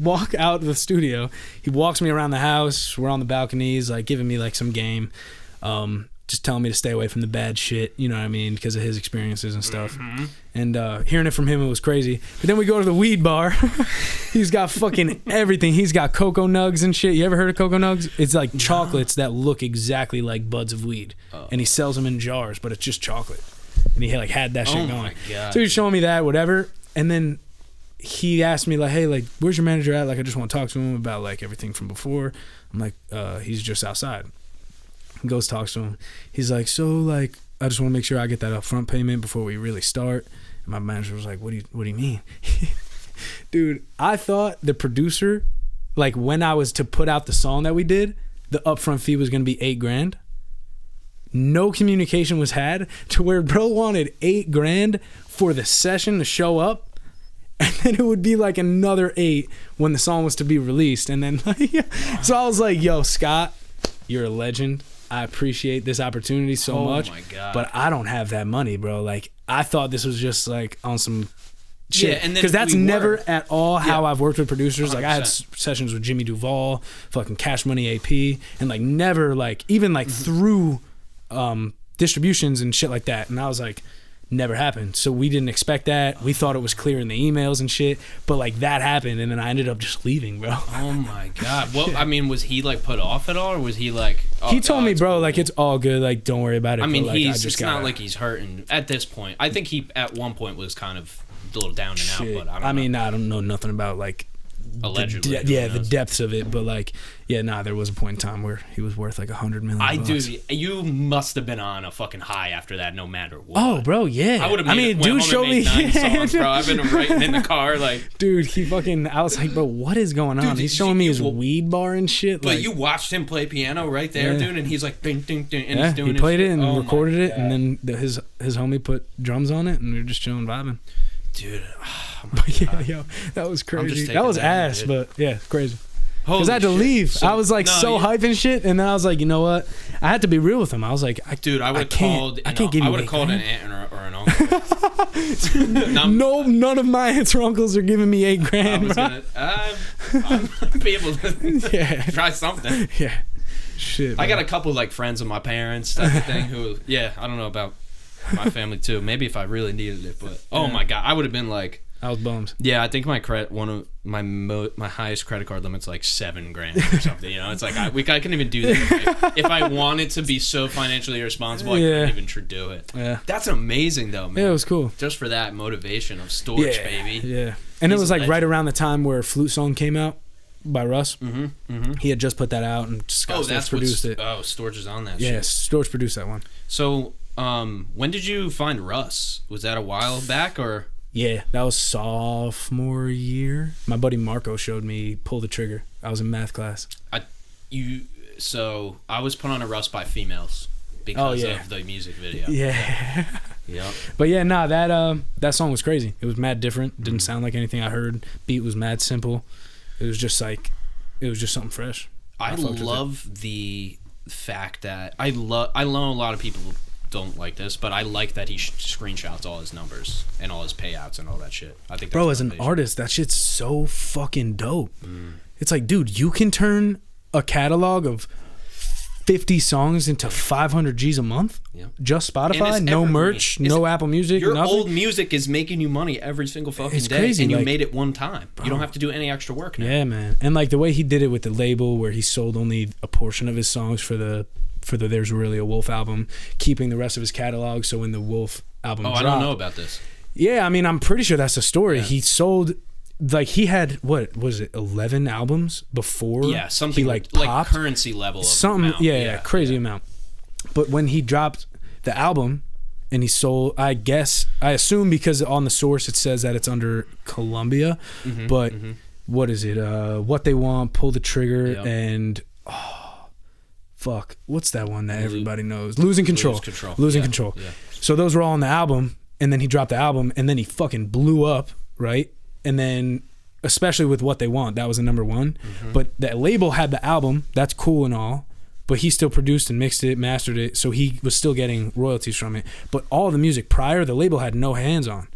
Walk out of the studio. He walks me around the house. We're on the balconies, like giving me like some game. Just telling me to stay away from the bad shit, you know what I mean, because of his experiences and stuff. Mm-hmm. And hearing it from him, it was crazy. But then we go to the weed bar. He's got fucking everything. He's got cocoa nugs and shit. You ever heard of cocoa nugs? It's like chocolates that look exactly like buds of weed. And he sells them in jars, but it's just chocolate. And he like had that shit going. My God. So he's showing me that, whatever. And then he asked me like, hey, like, where's your manager at? Like, I just want to talk to him about like everything from before. I'm like, he's just outside. Goes talks to him. He's like, so like, I just want to make sure I get that upfront payment before we really start. And my manager was like, what do you mean? Dude, I thought the producer, like when I was to put out the song that we did, the upfront fee was going to be $8,000. No communication was had to where bro wanted $8,000 for the session to show up. And then it would be like another $8,000 when the song was to be released. And then, so I was like, yo, Scott, you're a legend. I appreciate this opportunity so much. Oh my God. But I don't have that money, bro. Like, I thought this was just like on some shit. Yeah, because that's never at all how I've worked with producers. 100%. Like, I had sessions with Jimmy Duvall, fucking Cash Money AP, and like never like even like through distributions and shit like that. And I was like, never happened. So we didn't expect that. We thought it was clear in the emails and shit, but like that happened, and then I ended up just leaving, bro. Oh my God. Well, I mean, was he like put off at all, or was he like? Oh, he told me, bro, cool. Like it's all good. Like don't worry about it. I mean, like, it's not like he's hurting at this point. I think he at one point was kind of a little down and out, but I don't know. I don't know nothing about like allegedly. The depths of it, but like, there was a point in time where he was worth like $100 million. You must have been on a fucking high after that, no matter what. Oh, bro, yeah. I would have. Dude showed me 9 songs, bro. I've been writing in the car, like, dude. I was like, bro, what is going on? Dude, he's showing me his weed bar and shit. But like, you watched him play piano right there, dude, and he's like, ding, ding, ding, and he's doing. He played it and recorded it, and then his homie put drums on it, and we were just chilling, vibing. Dude, that was crazy. That was ass, but yeah, crazy. Because I had to leave. So, I was like hype and shit, and then I was like, you know what? I had to be real with him. I was like, I would have called. I can't give you. I would have called an aunt or an uncle. No, none of my aunts or uncles are giving me $8,000. I'm gonna be able to try something. Yeah, shit. I got a couple like friends of my parents type of thing who, I don't know about my family too. Maybe if I really needed it, but my God, I would have been like. I was bummed. Yeah, I think my my highest credit card limit's like $7,000 or something. You know, it's like I couldn't even do that. Like, if I wanted to be so financially irresponsible, I couldn't even do it. Yeah, that's amazing though, man. Yeah, it was cool. Just for that motivation of Storch, baby. Yeah, and it was like right around the time where Flute Song came out by Russ. He had just put that out, and Storch produced it. Oh, Storch is on that. Yeah, Storch produced that one. So, when did you find Russ? Was that a while back or? Yeah, that was sophomore year. My buddy Marco showed me Pull the Trigger. I was in math class. So I was put on a Russ by females because of the music video. Yeah. Yep. But yeah, that song was crazy. It was mad different. Didn't sound like anything I heard. Beat was mad simple. It was just something fresh. I love the fact that I know a lot of people don't like this, but I like that he screenshots all his numbers and all his payouts and all that shit. I think, bro, as an artist, that shit's so fucking dope. It's like, dude, you can turn a catalog of 50 songs into 500 G's a month. Yeah. Just Spotify, no merch, no Apple Music. Your old music is making you money every single fucking day, crazy. And you made it one time. Bro. You don't have to do any extra work now. Yeah, man. And like the way he did it with the label, where he sold only a portion of his songs for the There's Really a Wolf album, keeping the rest of his catalog, so when the Wolf album dropped, I don't know about this. Yeah, I mean, I'm pretty sure that's the story. Yeah. He sold, like, he had, what was it, 11 albums before? Yeah, something he, like currency level of something amount. Crazy amount. But when he dropped the album and he sold, I assume because on the source it says that it's under Columbia, but what is it? What They Want, Pull the Trigger, and fuck, what's that one that everybody knows? Losing Control. Losing Control. Yeah. So those were all on the album, and then he dropped the album, and then he fucking blew up, right? And then, especially with What They Want, that was the number one. But that label had the album, that's cool and all, but he still produced and mixed it, mastered it, so he was still getting royalties from it. But all the music prior, the label had no hands on.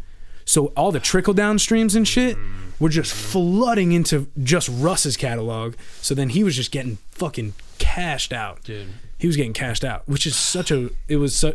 So all the trickle-down streams and shit were just flooding into just Russ's catalog. So then he was just getting fucking cashed out. Dude. He was getting cashed out, which is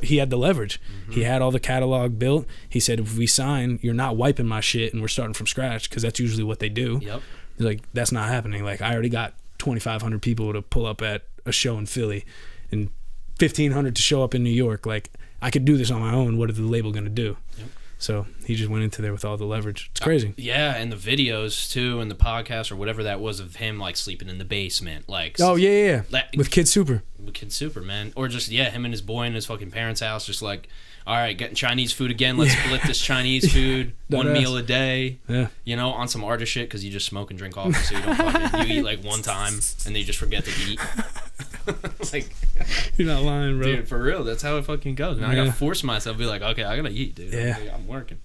he had the leverage. He had all the catalog built. He said, if we sign, you're not wiping my shit and we're starting from scratch, because that's usually what they do. Yep. He's like, that's not happening. Like, I already got 2,500 people to pull up at a show in Philly and 1,500 to show up in New York. Like, I could do this on my own. What is the label going to do? Yep. So he just went into there with all the leverage. It's crazy. Yeah, and the videos too, and the podcast or whatever that was of him like sleeping in the basement, like. Oh yeah. With Kid Super. With Kid Super, man, or just him and his boy in his fucking parents' house, just like, all right, getting Chinese food again. Let's split this Chinese food, one meal a day. Yeah. You know, on some artist shit, because you just smoke and drink coffee, so you don't fucking you eat like one time and then you just forget to eat. Like, you're not lying, bro. Dude, for real, that's how it fucking goes. Now I gotta force myself to be like, okay, I gotta eat, dude. Yeah. I'm working.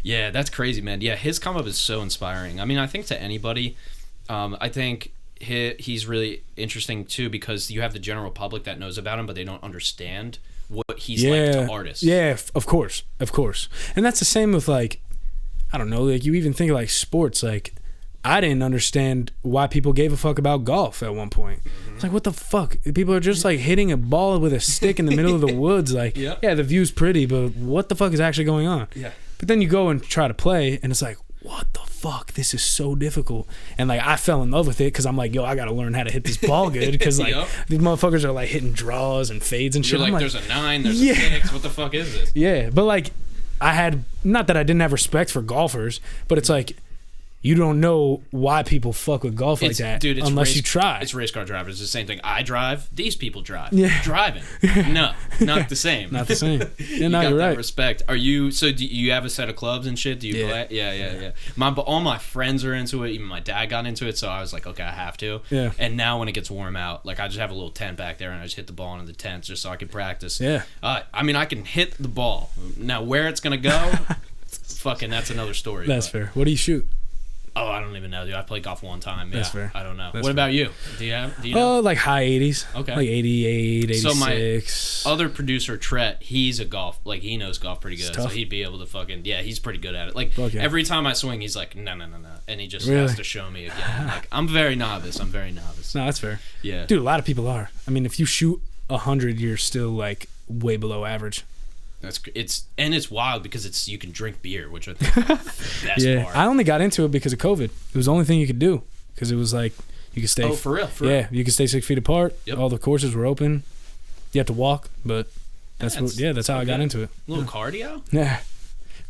Yeah, that's crazy, man. Yeah, his come up is so inspiring. I mean, I think to anybody, I think he's really interesting too because you have the general public that knows about him, but they don't understand what he's like to artists. Yeah, of course. And that's the same with like, I don't know, like you even think of like sports. Like I didn't understand why people gave a fuck about golf at one point. It's like, what the fuck? People are just like hitting a ball with a stick in the middle of the woods. Like, yeah, the view's pretty, but what the fuck is actually going on? Yeah. But then you go and try to play, and it's like, what the fuck? This is so difficult. And like, I fell in love with it because I'm like, yo, I got to learn how to hit this ball good because like these motherfuckers are like hitting draws and fades and shit. You're like, there's a 9, there's a 6. What the fuck is this? Yeah, but like, I had, not that I didn't have respect for golfers, but it's like, you don't know why people fuck with golf like that, dude, unless you try. It's race car drivers. It's the same thing. I drive. These people drive. Yeah. Driving. No, not the same. Not the same. You no, got you're that right. respect. Are you? So do you have a set of clubs and shit? Do you play? Yeah. All my friends are into it. Even my dad got into it. So I was like, okay, I have to. Yeah. And now when it gets warm out, like I just have a little tent back there and I just hit the ball into the tent just so I can practice. Yeah. I mean, I can hit the ball. Now where it's gonna go, fucking, that's another story. That's fair. What do you shoot? Oh, I don't even know, dude. I played golf one time. Yeah, that's fair. I don't know. That's what about you? Do you know? Like high 80s. Okay. Like 88, 86. So my other producer, Tret, he's a golf, like he knows golf pretty good. So he'd be able to fucking, he's pretty good at it. Like every time I swing, he's like, no. And he just has to show me again. Like, I'm very novice. No, that's fair. Yeah. Dude, a lot of people are. I mean, if you shoot 100, you're still like way below average. It's wild because you can drink beer, which I think is the best part. I only got into it because of COVID. It was the only thing you could do because it was like you could stay. Oh, for real? You could stay 6 feet apart. Yep. All the courses were open. You have to walk, but that's how I got into it. A little cardio. Yeah,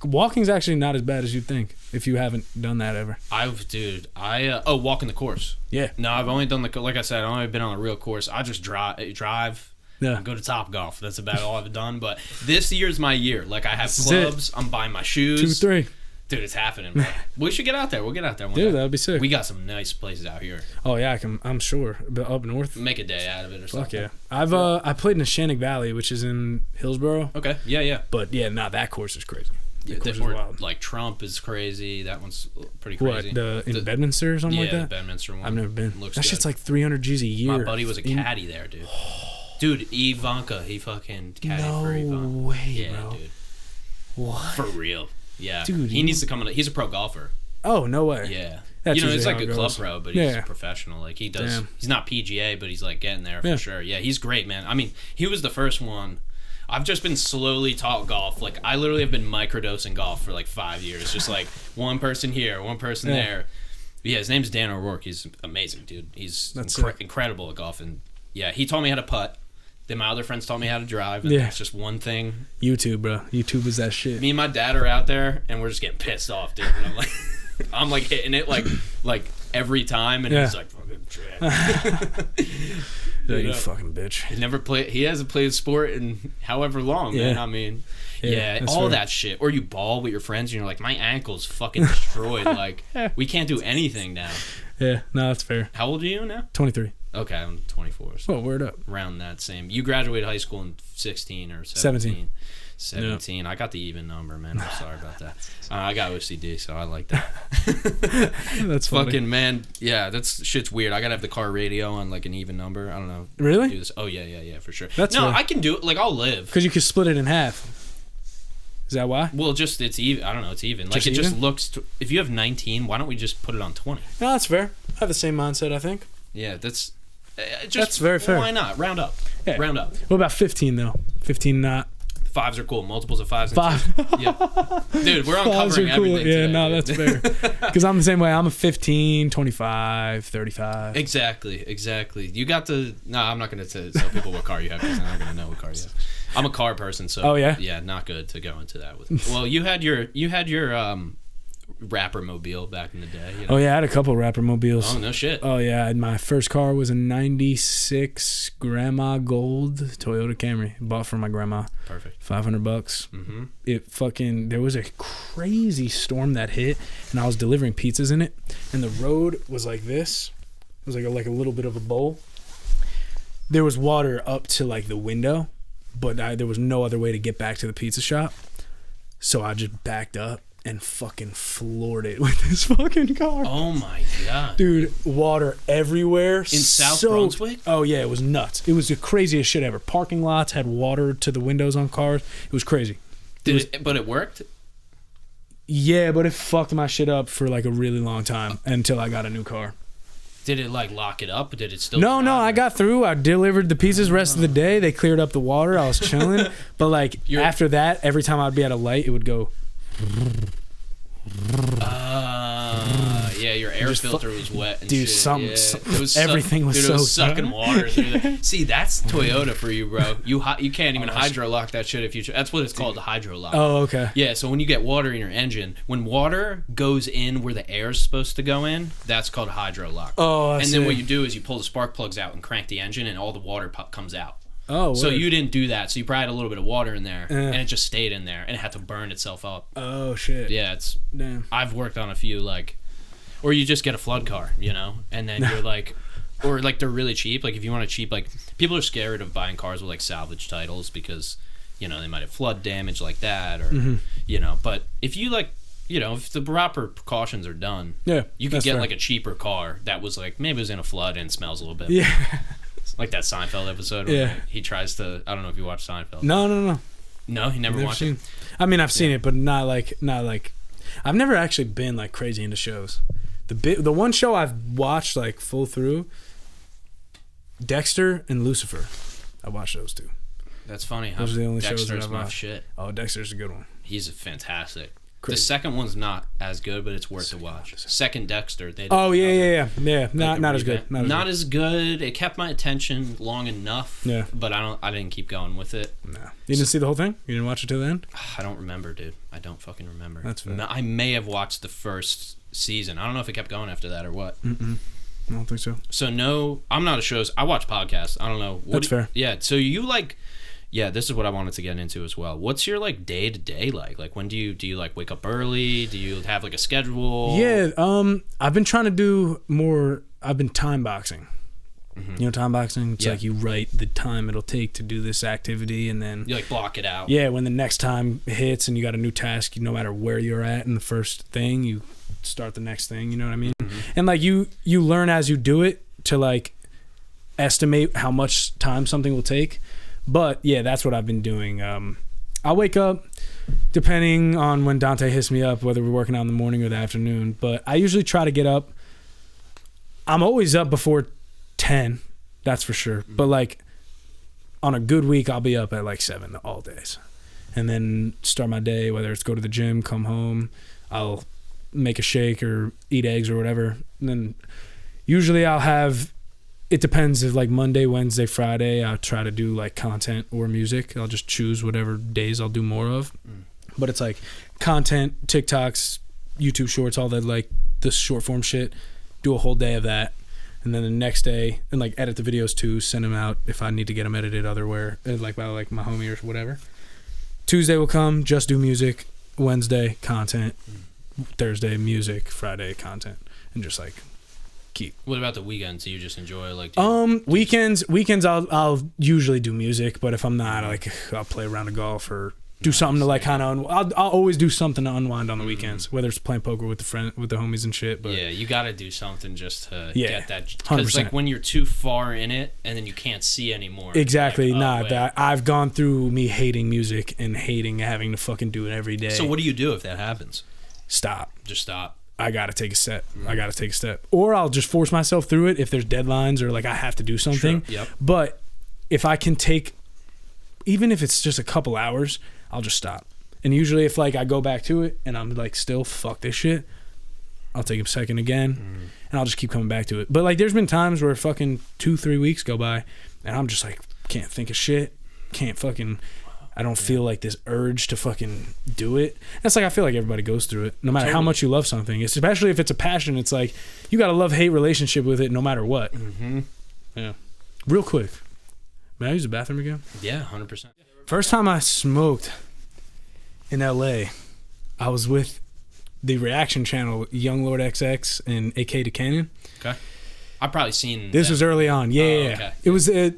walking's actually not as bad as you'd think if you haven't done that ever. Walking the course. Yeah. No, I've only done like I said, I've only been on a real course. I just drive. Yeah. Go to Top Golf. That's about all I've done. But this year's my year. Like, I have clubs. I'm buying my shoes. 2, 3. Dude, it's happening, bro. We should get out there. We'll get out there one day. Dude, that would be sick. We got some nice places out here. Oh, yeah, I'm sure. But up north. Make a day out of it or something. Fuck yeah. I played in Shannick Valley, which is in Hillsboro. Okay. Yeah. But, that course is crazy. That course is wild. Like, Trump is crazy. That one's pretty crazy. What, in Bedminster or something like that? Yeah, the Bedminster one. I've never been. Looks that good. shit's like 300 G's a year. My buddy was a caddy there, dude. Dude, Ivanka, he fucking caddied for Ivanka. No way, yeah, bro. Dude. What? For real. Yeah. Dude, he needs to come in. He's a pro golfer. Oh, no way. Yeah. That's he's like how a it goes. club pro, but he's professional. Like, he does. Damn. He's not PGA, but he's like getting there for sure. Yeah, he's great, man. I mean, he was the first one. I've just been slowly taught golf. Like, I literally have been microdosing golf for like 5 years. Just like one person here, one person there. But yeah, his name's Dan O'Rourke. He's amazing, dude. He's incredible at golf. And yeah, he taught me how to putt. Then my other friends taught me how to drive, and it's just one thing. YouTube, bro. YouTube is that shit. Me and my dad are out there, and we're just getting pissed off, dude. And I'm like hitting it like every time, and he's like, fucking shit. You fucking bitch. He hasn't played a sport in however long, man. I mean, all that shit. Or you ball with your friends, and you're like, my ankle's fucking destroyed. Like, we can't do anything now. Yeah, no, that's fair. How old are you now? 23. Okay, I'm 24. So word up. Around that same. You graduated high school in 16 or 17. 17. Yep. I got the even number, man. I'm sorry about that. I got OCD, so I like that. That's funny. Fucking, man. Yeah, that's shit's weird. I gotta have the car radio on like an even number. I don't know. Really? Do this. Oh yeah, for sure. That's no, fair. I can do it. Like, I'll live. Because you can split it in half. Is that why? Well, it's even. I don't know. It's even. Like, it just looks. If you have 19, why don't we just put it on 20? No, that's fair. I have the same mindset, I think. Yeah, that's. That's very fair. Why not? Round up. Yeah. Round up. What about 15 though? 15 not. Fives are cool. Multiples of fives. Five. Yeah. Dude, we're uncovering everything Yeah, today, no, dude. that's fair. Because I'm the same way. I'm a 15, 25, 35. Exactly. You got to... No, I'm not going to tell people what car you have because they're not going to know what car you have. I'm a car person, so... Oh, yeah? Yeah, not good to go into that with. Well, you had your rapper mobile back in the day. You know? Oh, yeah, I had a couple rapper mobiles. Oh, no shit. Oh, yeah. My first car was a 96 Grandma Gold Toyota Camry. Bought from my grandma. Perfect. $500. Mm-hmm. It fucking... There was a crazy storm that hit, and I was delivering pizzas in it, and the road was like this. It was like a little bit of a bowl. There was water up to like the window, but there was no other way to get back to the pizza shop. So I just backed up and fucking floored it with this fucking car. Oh my god, dude! Water everywhere in South Brunswick. Oh yeah, it was nuts. It was the craziest shit ever. Parking lots had water to the windows on cars. It was crazy. But it worked. Yeah, but it fucked my shit up for like a really long time until I got a new car. Did it like lock it up? Or did it still? No, I got through. I delivered the pieces the rest of the day. They cleared up the water. I was chilling. But like after that, every time I'd be at a light, it would go. Yeah, your air filter was wet and dude, shit. It was everything was so sucking water through there. See, that's Toyota for you, bro. You can't even hydro-lock that shit if you. That's what it's called, the hydro-lock. Oh, okay. Yeah, so when you get water in your engine, when water goes in where the air is supposed to go in, that's called hydro-lock. Oh, I see. Then what you do is you pull the spark plugs out and crank the engine, and all the water comes out. Oh, so weird. you didn't do that. So you probably had a little bit of water in there, and it just stayed in there, and it had to burn itself up. Oh shit. Yeah, it's. Damn. I've worked on a few like, or you just get a flood car, you know, and then you're like, or like they're really cheap. Like if you want a cheap, like people are scared of buying cars with like salvage titles because, you know, they might have flood damage like that, or you know. But if you like, you know, if the proper precautions are done, you could get like a cheaper car that was like maybe it was in a flood and smells a little bit. Yeah. Like that Seinfeld episode where he tries to. I don't know if you watched Seinfeld. No. No, he never watched it. I mean, I've seen it, but not like. I've never actually been like crazy into shows. The one show I've watched like full through, Dexter and Lucifer. I watched those two. That's funny. Those are the only Dexter's shows that I've my watched. shit. Oh, Dexter's a good one. He's fantastic. Crazy. The second one's not as good, but it's worth to watch. Second Dexter. They oh yeah. Not as good. Not as good. It kept my attention long enough. Yeah. But I didn't keep going with it. No. You didn't see the whole thing? You didn't watch it till the end? I don't remember, dude. I don't fucking remember. That's fair. I may have watched the first season. I don't know if it kept going after that or what. I don't think so. So no, I'm not a shows. I watch podcasts. I don't know. That's fair. Yeah. So you like. Yeah, this is what I wanted to get into as well. What's your like day to day like? Like when do you like wake up early? Do you have like a schedule? Yeah, I've been trying to do more. I've been time boxing. You know time boxing? It's like you write the time it'll take to do this activity, and then you like block it out. Yeah, when the next time hits and you got a new task, no matter where you're at in the first thing, you start the next thing. You know what I mean? And like you learn as you do it to like estimate how much time something will take. But yeah, that's what I've been doing. I'll wake up depending on when Dante hits me up, whether we're working out in the morning or the afternoon. But I usually try to get up. I'm always up before 10, that's for sure. But like on a good week, I'll be up at like 7 all days. And then start my day, whether it's go to the gym, come home, I'll make a shake or eat eggs or whatever. And then usually I'll have... It depends if like Monday, Wednesday, Friday, I'll try to do like content or music. I'll just choose whatever days I'll do more of. But it's like content, TikToks, YouTube shorts, all that like the short form shit. Do a whole day of that. And then the next day, and like edit the videos too, send them out if I need to get them edited otherwhere, like by like my homie or whatever. Tuesday will come, just do music. Wednesday, content. Thursday, music. Friday, content. And just like... keep. What about the weekends? Do you just enjoy like? Weekends I'll usually do music, but if I'm not, like I'll play a round of golf or do something to like kind of. I'll always do something to unwind on the weekends, whether it's playing poker with the homies and shit. But yeah, you got to do something just to get that. 100%. Because like when you're too far in it and then you can't see anymore. Exactly. Like, I've gone through me hating music and hating having to fucking do it every day. So what do you do if that happens? Stop. Just stop. I gotta take a step. Or I'll just force myself through it if there's deadlines or like I have to do something. Sure. Yep. But if I can take, even if it's just a couple hours, I'll just stop. And usually if like I go back to it and I'm like still fuck this shit, I'll take a second again and I'll just keep coming back to it. But like there's been times where fucking 2-3 weeks go by and I'm just like can't think of shit, I don't feel like this urge to fucking do it. That's like I feel like everybody goes through it, no matter how much you love something. Especially if it's a passion. It's like you got a love-hate relationship with it, no matter what. Yeah. Real quick, may I use the bathroom again? Yeah, 100%. First time I smoked in LA, I was with the reaction channel Young Lord XX and AK to Canyon. Okay. I've probably seen. This was early on. Yeah. Okay. It was him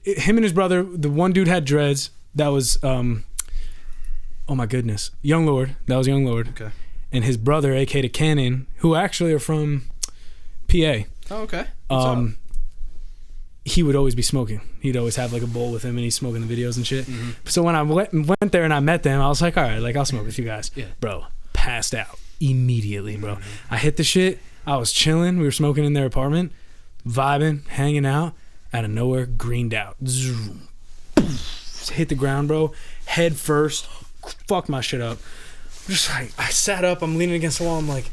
and his brother. The one dude had dreads. That was oh my goodness, Young Lord. That was Young Lord. Okay. And his brother, A.K. the Cannon, who actually are from PA. Oh, okay. What's up? He would always be smoking. He'd always have like a bowl with him and he's smoking the videos and shit. So when I went there and I met them, I was like, all right, like I'll smoke with you guys. Yeah. Bro, passed out immediately, bro. I hit the shit. I was chilling. We were smoking in their apartment, vibing, hanging out. Out of nowhere, greened out. Zoom. Hit the ground, bro. Head first. Fucked my shit up. Just like, I sat up. I'm leaning against the wall. I'm like,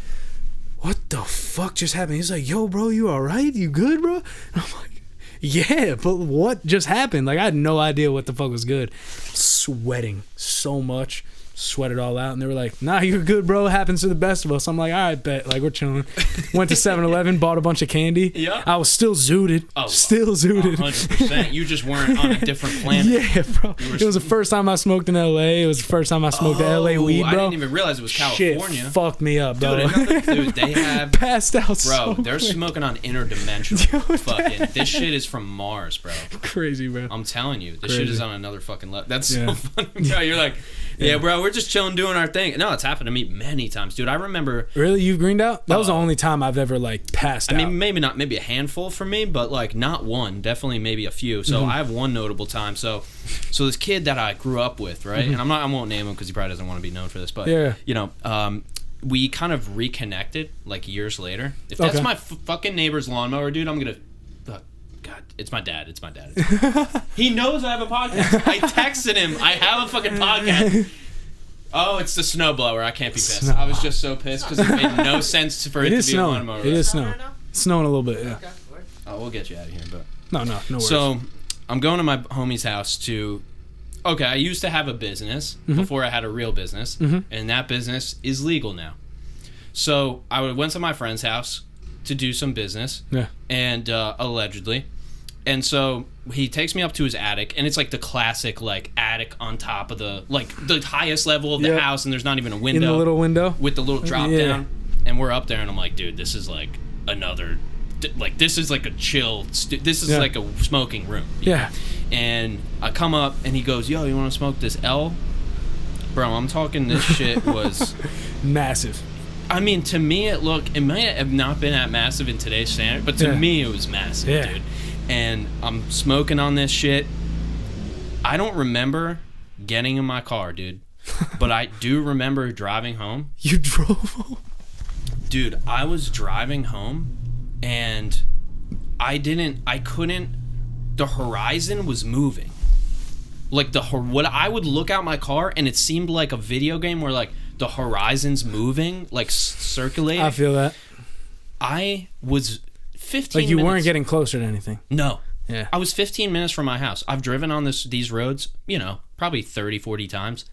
what the fuck just happened? He's like, yo, bro, you all right? You good, bro? And I'm like, yeah, but what just happened? Like, I had no idea what the fuck was good. Sweating so much. Sweat it all out. And they were like, nah, you're good, bro. It happens to the best of us. I'm like, all right, bet. Like, we're chilling. Went to 7-Eleven, bought a bunch of candy. Yeah. I was still zooted. Oh, still zooted. 100%. You just weren't on a different planet. Yeah, bro. It was the first time I smoked in L.A. It was the first time I smoked the L.A. weed, bro. I didn't even realize it was California. Shit fucked me up, bro. Dude, they have... Passed out Bro, they're smoking on interdimensional. Fucking... This shit is from Mars, bro. Crazy, bro. I'm telling you. This shit is on another fucking level. That's so funny, bro. You're like... Yeah, bro, we're just chilling, doing our thing. No, it's happened to me many times, dude. I remember. Really, you've greened out? That was the only time I've ever like passed out. I mean, maybe a handful for me, but like not one. Definitely, maybe a few. So I have one notable time. So this kid that I grew up with, right? And I won't name him because he probably doesn't want to be known for this, but you know, we kind of reconnected like years later. If that's my fucking neighbor's lawnmower, dude, I'm gonna. God, it's my dad. He knows I have a podcast. I texted him. I have a fucking podcast. Oh, it's the snowblower. I can't be pissed. I was just so pissed because it made no sense for it to be a lawnmower. It is snowing. It's snowing a little bit, yeah. Oh, we'll get you out of here, but... No worries. So, I'm going to my homie's house to... Okay, I used to have a business before I had a real business, and that business is legal now. So, I went to my friend's house to do some business, and allegedly, and so he takes me up to his attic, and it's like the classic like attic on top of the like the highest level of the house, and there's not even a window, in the little window with the little drop down, and we're up there, and I'm like, dude, this is like another, like this is like a chill, this is like a smoking room, and I come up, and he goes, yo, you want to smoke this L? Bro, I'm talking this shit was massive. I mean, to me, it might have not been that massive in today's standard, but to me, it was massive, dude. And I'm smoking on this shit. I don't remember getting in my car, dude, but I do remember driving home. You drove home? Dude, I was driving home, and the horizon was moving. Like, what I would look out my car, and it seemed like a video game where, like, the horizon's moving, like circulating. I feel that. I was 15 minutes. Like you weren't getting closer to anything. No. Yeah. I was 15 minutes from my house. I've driven on these roads, you know, probably 30, 40 times.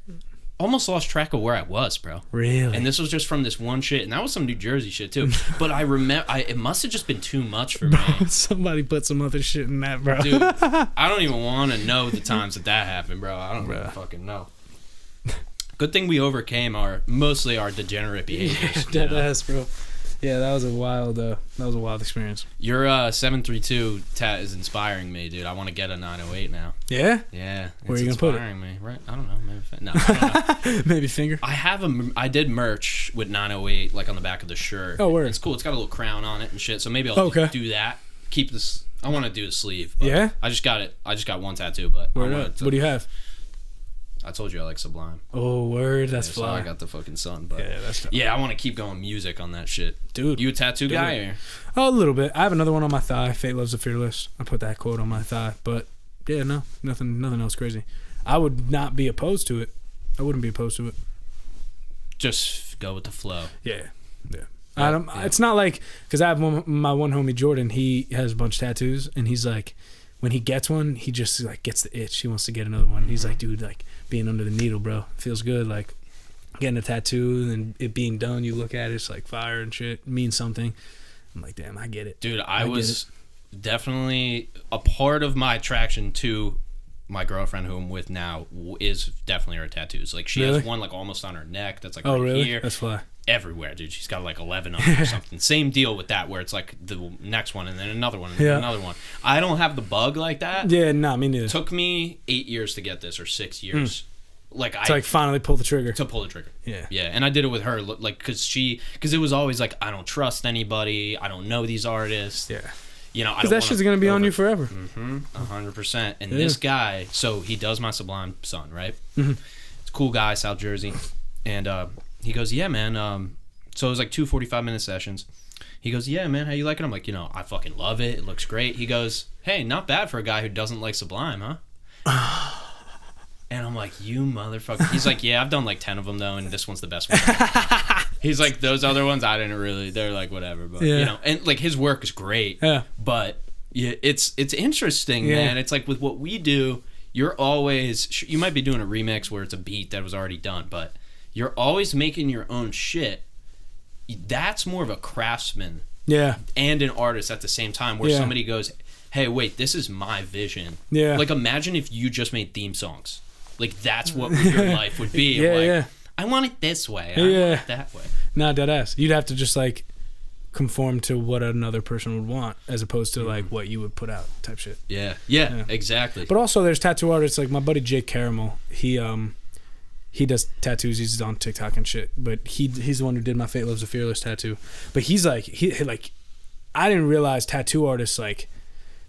Almost lost track of where I was, bro. Really? And this was just from this one shit. And that was some New Jersey shit, too. But I remember, it must have just been too much for me. Somebody put some other shit in that, bro. Dude, I don't even want to know the times that happened, bro. I don't even fucking know. Good thing we overcame mostly our degenerate behaviors. Yeah, dead ass, bro. Yeah, that was a wild experience. Your 732 tat is inspiring me, dude. I want to get a 908 now. Yeah? Yeah. Where are you gonna put it? Me. Right? I don't know. Maybe I don't know. Maybe finger. I did merch with 908 like on the back of the shirt. Oh, word. It's cool. It's got a little crown on it and shit. So maybe I'll do that. Keep this. I want to do a sleeve. Yeah. I just got one tattoo, but what do you have? I told you I like Sublime. Oh, word. That's fly. So I got the fucking sun. But that's tough. Yeah, I want to keep going music on that shit. Dude. You a tattoo guy? Or? Oh, a little bit. I have another one on my thigh. Fate loves the fearless. I put that quote on my thigh. But, yeah, no. Nothing else crazy. I would not be opposed to it. I wouldn't be opposed to it. Just go with the flow. Yeah. It's not like... Because I have my one homie, Jordan. He has a bunch of tattoos. And he's like... When he gets one, he just like gets the itch. He wants to get another one. He's like, dude, like being under the needle, bro, feels good. Like getting a tattoo and it being done, you look at it, it's like fire and shit. It means something. I'm like, damn, I get it. Dude, I was definitely a part of my attraction to my girlfriend, who I'm with now, is definitely her tattoos. Like she has one like almost on her neck. That's like here. That's fly. Everywhere, dude. She's got like 11 on her or something. Same deal with that, where it's like the next one and then another one and then another one. I don't have the bug like that. Yeah, me neither. It took me 8 years to get this, or 6 years. Like to like finally pull the trigger. To pull the trigger. Yeah. Yeah, and I did it with her, like, because it was always like, I don't trust anybody. I don't know these artists. Yeah. You know, because that shit's gonna be on you forever. 100%. And this guy, so he does my Sublime son, right? It's a cool guy, South Jersey, and he goes, yeah, man. So it was like 2 45-minute sessions. He goes, yeah, man, how you like it? I'm like, you know, I fucking love it. It looks great. He goes, hey, not bad for a guy who doesn't like Sublime, huh? And I'm like, you motherfucker. He's like, yeah, I've done like 10 of them though, and this one's the best one. He's like, those other ones I didn't really. They're like whatever, but you know, and like his work is great. Yeah. But yeah, it's interesting, man. It's like with what we do, you're always, you might be doing a remix where it's a beat that was already done, but you're always making your own shit. That's more of a craftsman, and an artist at the same time, where somebody goes, hey, wait, this is my vision. Yeah. Like imagine if you just made theme songs. Like, that's what your life would be. I want it this way. I want it that way. Nah, deadass. You'd have to just, like, conform to what another person would want as opposed to, like, what you would put out type shit. Yeah, exactly. But also, there's tattoo artists, like my buddy Jake Caramel. He does tattoos. He's on TikTok and shit. But he's the one who did my Fate Loves the Fearless tattoo. But he's, like, I didn't realize tattoo artists, like,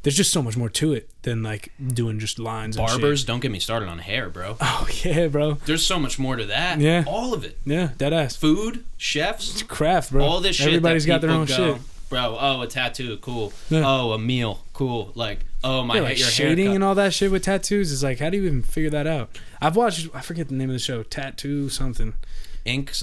there's just so much more to it than like doing just lines. Barbers, and shit. Don't get me started on hair, bro. Oh yeah, bro. There's so much more to that. Yeah, all of it. Yeah, deadass. Food, chefs, it's craft, bro. All this shit. Everybody's got their own shit, bro. Oh, a tattoo, cool. Yeah. Oh, a meal, cool. Like, oh my, like your shading haircut. And all that shit with tattoos is like, how do you even figure that out? I've watched. I forget the name of the show. Tattoo something. Ink.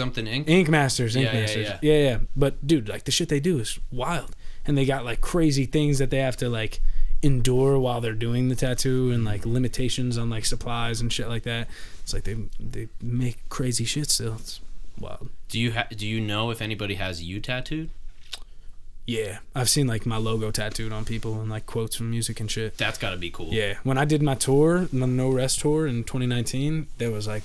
Ink Masters. Yeah. But dude, like the shit they do is wild, and they got like crazy things that they have to like endure while they're doing the tattoo, and like limitations on like supplies and shit like that. It's like they make crazy shit still. It's wild. Do you know if anybody has you tattooed? Yeah, I've seen like my logo tattooed on people and like quotes from music and shit. That's gotta be cool. Yeah, when I did my tour, the No Rest tour in 2019, there was a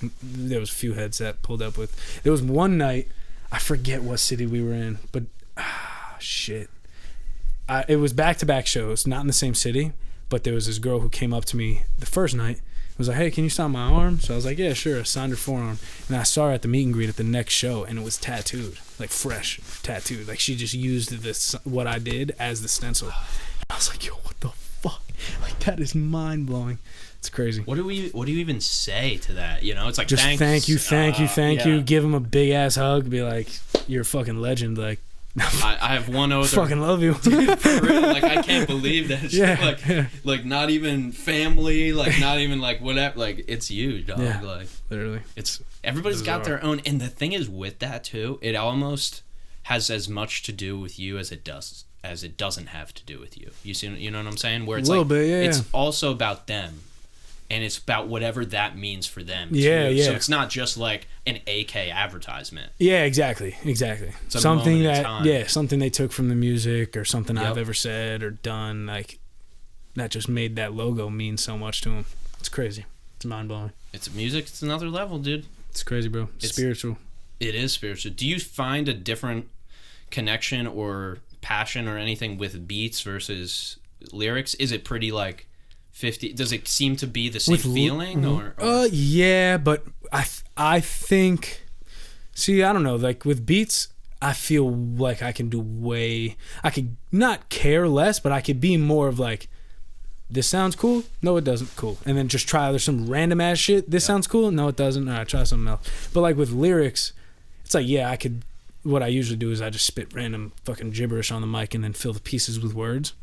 few heads that pulled up with. There was one night, I forget what city we were in, but shit. It was back-to-back shows, not in the same city, but there was this girl who came up to me the first night. Was like, hey, can you sign my arm? So I was like, yeah, sure. I signed her forearm. And I saw her at the meet and greet at the next show, and it was tattooed, like fresh tattooed. Like she just used this, what I did, as the stencil. I was like, yo, what the fuck? Like that is mind-blowing. It's crazy. What do you even say to that? You know, it's like, just thanks. Thank you. Give him a big-ass hug. Be like, you're a fucking legend. Like, I have one other. Fucking love you, dude, for real. Like I can't believe that. Yeah, like not even family. Like not even like whatever. Like it's you, dog. Yeah, like literally. It's everybody's got their own. And the thing is with that too, it almost has as much to do with you as it doesn't have to do with you. You know what I'm saying? Where it's a little bit, it's also about them. And it's about whatever that means for them. Yeah, too. yeah. So it's not just like an AK advertisement. Yeah, exactly. It's something something they took from the music or something I've ever said or done. Like that just made that logo mean so much to them. It's crazy. It's mind blowing. It's music. It's another level, dude. It's crazy, bro. It's spiritual. It is spiritual. Do you find a different connection or passion or anything with beats versus lyrics? Is it pretty like 50? Does it seem to be the same feeling or? Yeah, but I think, see, I don't know, like with beats I feel like I could not care less, but I could be more of like, this sounds cool, no it doesn't, cool, and then just try there's some random ass shit. This sounds cool, no it doesn't, all right, try something else. But like with lyrics, it's like, yeah, I could, what I usually do is I just spit random fucking gibberish on the mic and then fill the pieces with words.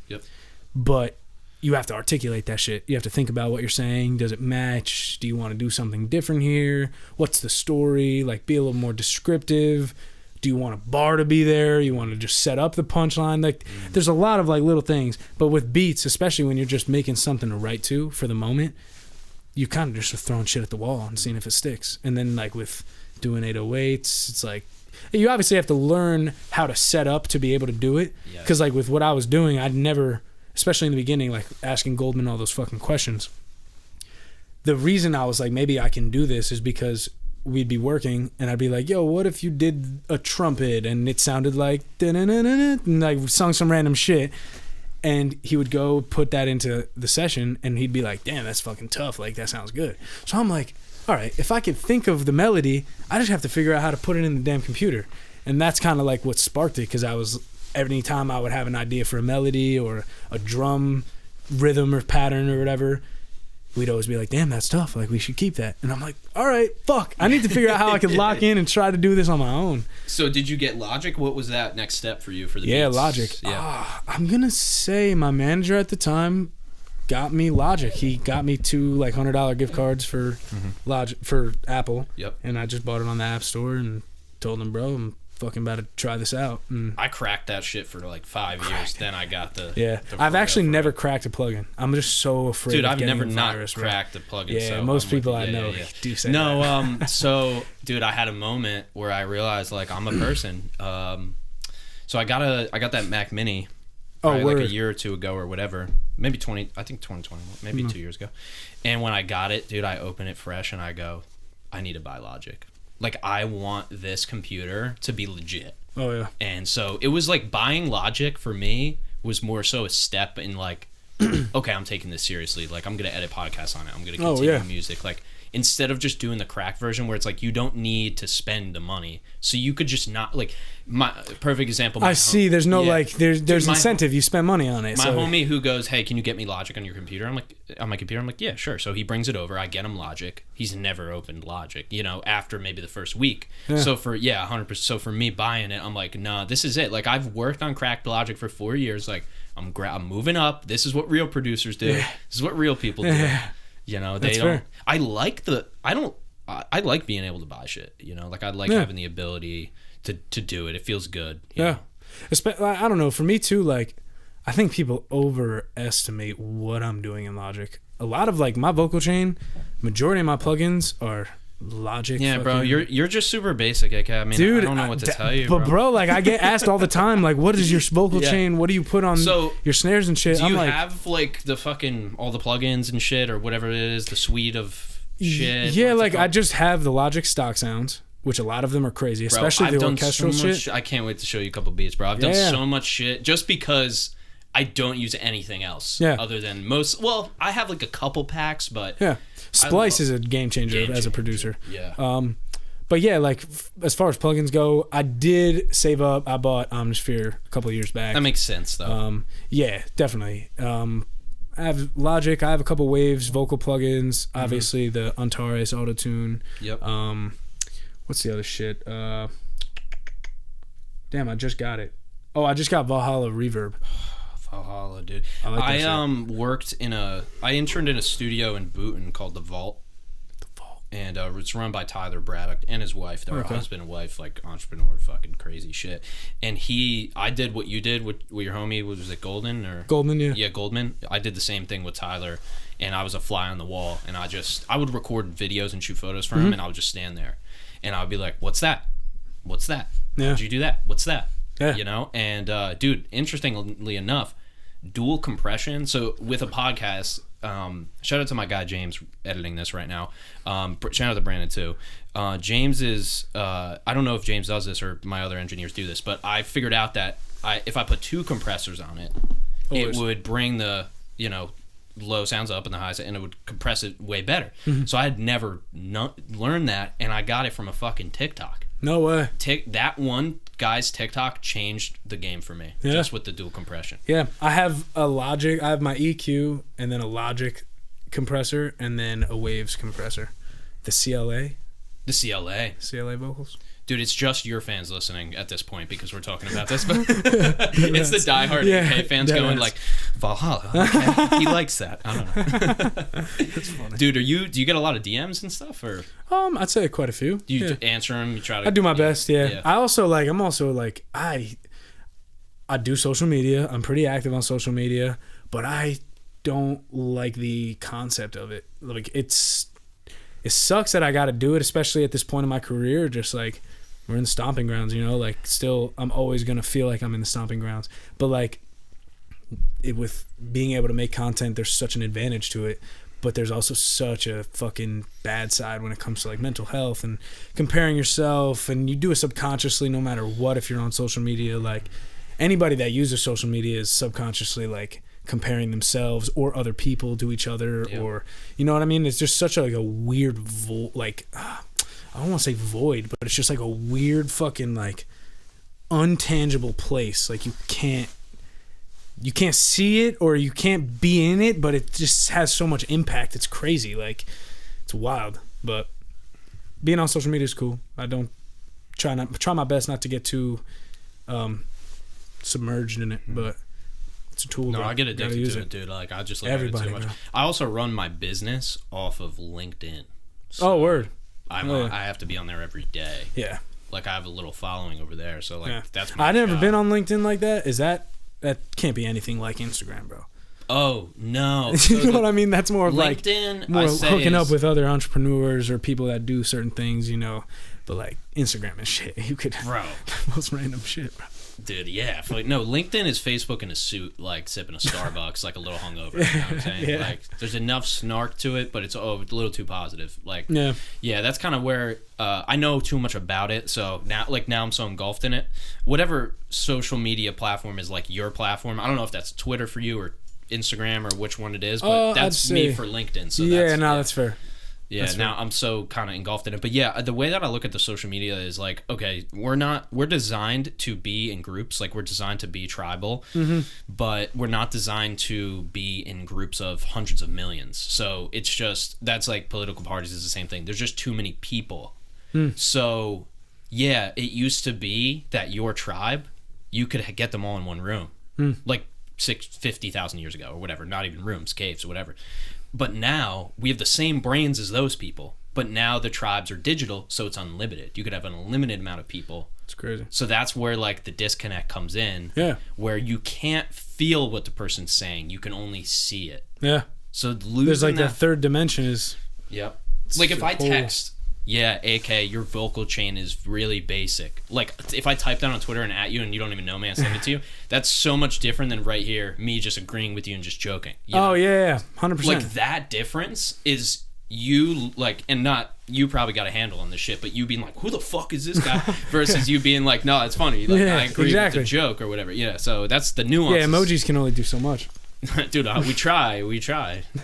But you have to articulate that shit. You have to think about what you're saying. Does it match? Do you want to do something different here? What's the story? Like, be a little more descriptive. Do you want a bar to be there? You want to just set up the punchline? Like, there's a lot of like little things. But with beats, especially when you're just making something to write to for the moment, you kind of just are throwing shit at the wall and seeing if it sticks. And then like with doing 808s, it's like, you obviously have to learn how to set up to be able to do it. Because like with what I was doing, I'd never, especially in the beginning, like asking Goldman all those fucking questions. The reason I was like, maybe I can do this is because we'd be working and I'd be like, yo, what if you did a trumpet and it sounded like and like sung some random shit, and he would go put that into the session and he'd be like, damn, that's fucking tough, like that sounds good. So I'm like, all right, if I can think of the melody, I just have to figure out how to put it in the damn computer. And that's kind of like what sparked it, because every time I would have an idea for a melody or a drum rhythm or pattern or whatever, we'd always be like, damn, that's tough. Like, we should keep that. And I'm like, all right, fuck. I need to figure out how I can lock in and try to do this on my own. So did you get Logic? What was that next step for you for the beats? Yeah, Logic. Yeah. I'm going to say my manager at the time got me Logic. He got me 2 like $100 gift cards for Logic, for Apple. Yep. And I just bought it on the App Store and told him, bro, I'm fucking about to try this out. And I cracked that shit for like 5 years. Then I got the I've actually never cracked a plugin. I'm just so afraid. Dude, of I've getting never a virus, not cracked a plugin. Yeah, so most people I know do say that. So dude, I had a moment where I realized like I'm a person. So I got that Mac Mini like a year or two ago or whatever, maybe 2020, maybe 2 years ago. And when I got it, dude, I open it fresh and I go, I need to buy Logic. Like, I want this computer to be legit. Oh, yeah. And so it was like buying Logic for me was more so a step in like, okay, I'm taking this seriously. Like, I'm going to edit podcasts on it. I'm going to continue music. Like, instead of just doing the crack version where it's like you don't need to spend the money. So you could just not, like, my perfect example. There's no like, there's incentive. You spend money on it. My homie who goes, hey, can you get me Logic on your computer? I'm like, on my computer? I'm like, yeah, sure. So he brings it over. I get him Logic. He's never opened Logic, after maybe the first week. Yeah. So 100%. So for me buying it, I'm like, nah, this is it. Like, I've worked on cracked Logic for 4 years. Like, I'm moving up. This is what real producers do. This is what real people do. They don't. I like being able to buy shit. Like, I like having the ability to do it. It feels good. Yeah. I don't know. For me too, like, I think people overestimate what I'm doing in Logic. A lot of like my vocal chain, majority of my plugins are Logic. Yeah, bro, you're just super basic. I mean, dude, I don't know what to tell you. But bro, like, I get asked all the time, like, what is your vocal chain? What do you put on your snares and shit? Do you have like the fucking all the plugins and shit or whatever it is, the suite of shit? Yeah, like I just have the Logic stock sounds, which a lot of them are crazy, especially the orchestral shit. I can't wait to show you a couple beats, bro. I've done so much shit just because I don't use anything else other than most. Well, I have like a couple packs, but Splice is a game changer as a producer. Yeah. But yeah, like as far as plugins go, I did save up. I bought Omnisphere a couple of years back. That makes sense, though. Yeah, definitely. I have Logic. I have a couple Waves vocal plugins. Obviously, the Antares Autotune. Yep. What's the other shit? Damn, I just got it. Oh, I just got Valhalla Reverb. Valhalla, dude. I interned in a studio in Boonton called The Vault. And it's run by Tyler Braddock and his wife. They're a husband and wife, like entrepreneur, fucking crazy shit. And I did what you did with your homie. Was it Golden or Goldman? Yeah. Yeah, Goldman. I did the same thing with Tyler, and I was a fly on the wall. And I would record videos and shoot photos for him, and I would just stand there, and I would be like, "What's that? What's that? Yeah. How'd you do that? What's that?" Yeah. And dude, interestingly enough, dual compression. So with a podcast. Shout out to my guy James editing this right now. Shout out to Brandon too. James is I don't know if James does this or my other engineers do this, but I figured out that if I put 2 compressors on it, it would bring the low sounds up and the highs, and it would compress it way better. So I had never learned that, and I got it from a fucking TikTok. No way. That one guy's TikTok changed the game for me, just with the dual compression. Yeah, I have a Logic. I have my EQ and then a Logic compressor and then a Waves compressor. The CLA. The CLA. CLA vocals. Dude, it's just your fans listening at this point because we're talking about this. But it's the diehard UK fans going like, Valhalla. Okay. He likes that. I don't know. That's funny. Dude, do you get a lot of DMs and stuff, or? I'd say quite a few. Do you answer them? You try to. I do my best. Yeah. I do social media. I'm pretty active on social media, but I don't like the concept of it. Like it sucks that I got to do it, especially at this point in my career. Just like. We're in the stomping grounds, like still I'm always going to feel like I'm in the stomping grounds. But like with being able to make content, there's such an advantage to it. But there's also such a fucking bad side when it comes to like mental health and comparing yourself. And you do it subconsciously no matter what if you're on social media. Like anybody that uses social media is subconsciously like comparing themselves or other people to each other, or you know what I mean? It's just such a weird I don't want to say void, but it's just like a weird fucking like untangible place. Like you can't see it or you can't be in it, but it just has so much impact. It's crazy. Like it's wild. But being on social media is cool. I don't try my best not to get too submerged in it, but it's a tool. No, I get addicted to it, dude. Like I just look at it too much. I also run my business off of LinkedIn. So word. I have to be on there every day. Yeah. Like I have a little following over there, so like that's my I've never been on LinkedIn like that. That can't be anything like Instagram, bro. Oh no. You know what I mean? That's more of LinkedIn, like more hooking up with other entrepreneurs or people that do certain things, you know. But like Instagram is shit. You could most random shit, bro. Dude, yeah. No, LinkedIn is Facebook in a suit, like sipping a Starbucks, like a little hungover. You know what I'm saying? Like, there's enough snark to it, but it's a little too positive. Like, yeah, that's kind of where I know too much about it. So now I'm so engulfed in it. Whatever social media platform is like your platform. I don't know if that's Twitter for you or Instagram or which one it is, but that's me for LinkedIn. So that's fair. Yeah, that's now I'm so kind of engulfed in it. But yeah, the way that I look at the social media is like, okay, we're designed to be in groups. Like we're designed to be tribal, but we're not designed to be in groups of hundreds of millions. So it's just, that's like political parties is the same thing. There's just too many people. So yeah, it used to be that your tribe, you could get them all in one room. Like 50,000 years ago or whatever, not even rooms, caves or whatever. But now we have the same brains as those people, but now the tribes are digital, so it's unlimited. You could have an unlimited amount of people. It's crazy. So that's where like the disconnect comes in. Yeah. Where you can't feel what the person's saying. You can only see it. Yeah. So losing there's like that third dimension is. Yep. Like if I text, AK, your vocal chain is really basic. Like if I type that on Twitter and at you and you don't even know me, I send it to you. That's so much different than right here, me just agreeing with you and just joking. You know? 100%. Like that difference is you like, and not you probably got a handle on this shit, but you being like, who the fuck is this guy? Versus you being like, no, it's funny. Like I agree with the joke or whatever. Yeah. So that's the nuance. Yeah, emojis can only do so much. Dude, we try,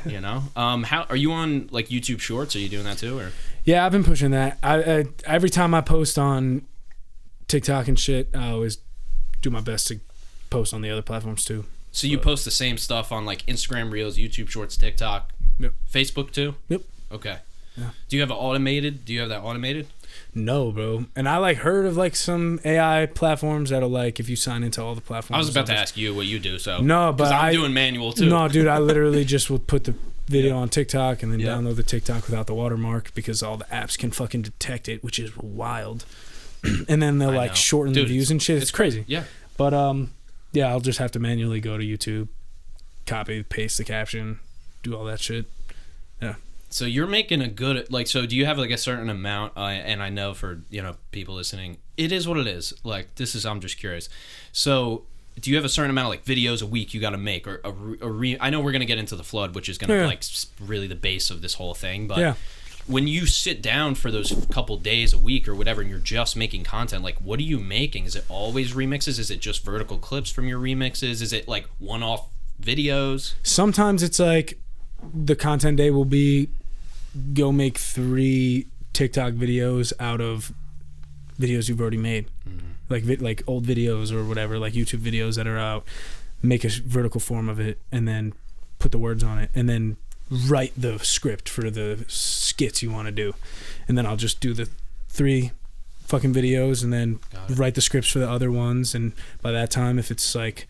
you know. How are you on like YouTube Shorts? Are you doing that too, or? Yeah, I've been pushing that. I every time I post on TikTok and shit, I always do my best to post on the other platforms too. So you post the same stuff on like Instagram Reels, YouTube Shorts, TikTok, Facebook too? Yep. Okay. Yeah. Do you have that automated? No, bro. And I like heard of like some AI platforms that'll like if you sign into all the platforms. I was about to ask you what you do, so no, but I'm doing manual too. No, dude, I literally just will put the video on TikTok and then download the TikTok without the watermark because all the apps can fucking detect it, which is wild. And then they'll like shorten the views and shit. It's crazy. Yeah. But I'll just have to manually go to YouTube, copy, paste the caption, do all that shit. Yeah. So you're making a good, like, so do you have like a certain amount, and I know for, you know, people listening, it is what it is. Like, I'm just curious. So do you have a certain amount of like videos a week you got to make, or I know we're going to get into the flood, which is going to like really the base of this whole thing. But when you sit down for those couple days a week or whatever, and you're just making content, like what are you making? Is it always remixes? Is it just vertical clips from your remixes? Is it like one-off videos? Sometimes it's like the content day will be go make 3 TikTok videos out of videos you've already made. Like old videos or whatever, like YouTube videos that are out, make a vertical form of it and then put the words on it and then write the script for the skits you want to do. And then I'll just do the 3 fucking videos and then write the scripts for the other ones. And by that time, if it's like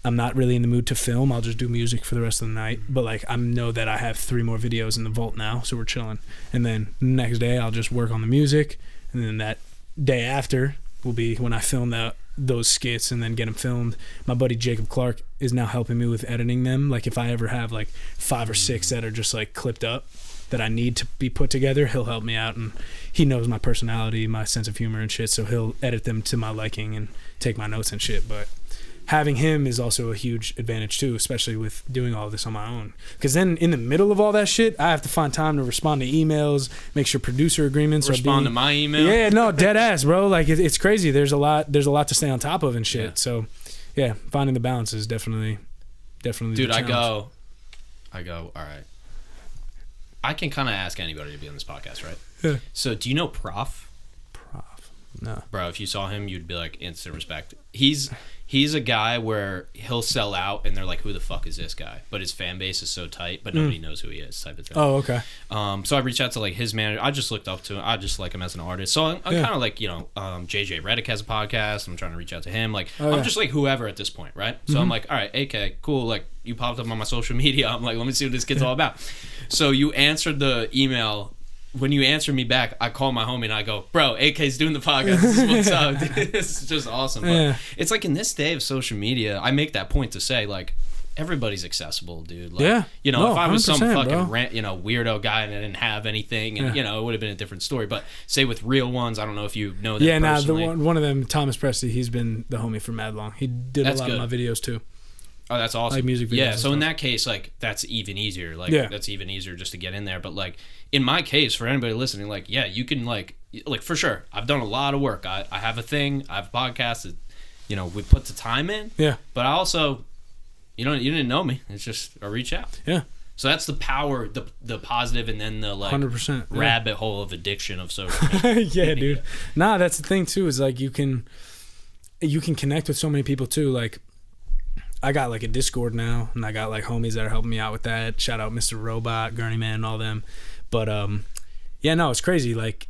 I'm not really in the mood to film, I'll just do music for the rest of the night. But like I know that I have 3 more videos in the vault now, so we're chilling. And then the next day I'll just work on the music, and then that day after will be when I film those skits and then get them filmed. My buddy Jacob Clark is now helping me with editing them. Like if I ever have like 5 or 6 that are just like clipped up that I need to be put together, he'll help me out, and he knows my personality, my sense of humor and shit, so he'll edit them to my liking and take my notes and shit. But having him is also a huge advantage too, especially with doing all of this on my own. Because then in the middle of all that shit, I have to find time to respond to emails, make sure producer agreements respond to my email. Yeah, no, dead ass, bro. Like it's crazy. There's a lot to stay on top of and shit. Yeah. So, yeah, finding the balance is definitely definitely. Dude, I go. All right. I can kind of ask anybody to be on this podcast, right? Yeah. So, do you know Prof? No. Bro, if you saw him, you'd be like, instant respect. He's a guy where he'll sell out and they're like, who the fuck is this guy? But his fan base is so tight, but nobody knows who he is, type of thing. Oh, okay. So I reached out to like his manager. I just looked up to him. I just like him as an artist. So I'm kind of like, JJ Redick has a podcast. I'm trying to reach out to him. Like, I'm just like whoever at this point, right? So I'm like, all right, AK, cool. Like, you popped up on my social media. I'm like, let me see what this kid's all about. So you answered the email. When you answer me back, I call my homie and I go, bro, AK's doing the podcast. This is what's up. It's just awesome. But it's like in this day of social media, I make that point to say, like, everybody's accessible, dude. Like, if I was some fucking weirdo guy and I didn't have anything, and it would have been a different story. But say with real ones, I don't know if you know them personally. One of them, Thomas Presley, he's been the homie for mad long. He did a lot of my videos too. Oh, that's awesome. Like music videos. Yeah, so in that case, like, that's even easier. Like, that's even easier just to get in there. But, like, in my case, for anybody listening, like, yeah, you can, like for sure, I've done a lot of work. I have a thing. I have a podcast that, we put the time in. Yeah. But I also, you didn't know me. It's just a reach out. Yeah. So that's the power, the positive, and then the, like, 100%, rabbit hole of addiction of social media. Yeah, dude. Nah, that's the thing, too, is, like, you can connect with so many people, too. Like, I got like a Discord now, and I got like homies that are helping me out with that. Shout out Mr. Robot, Gurney Man, and all them. But it's crazy. Like,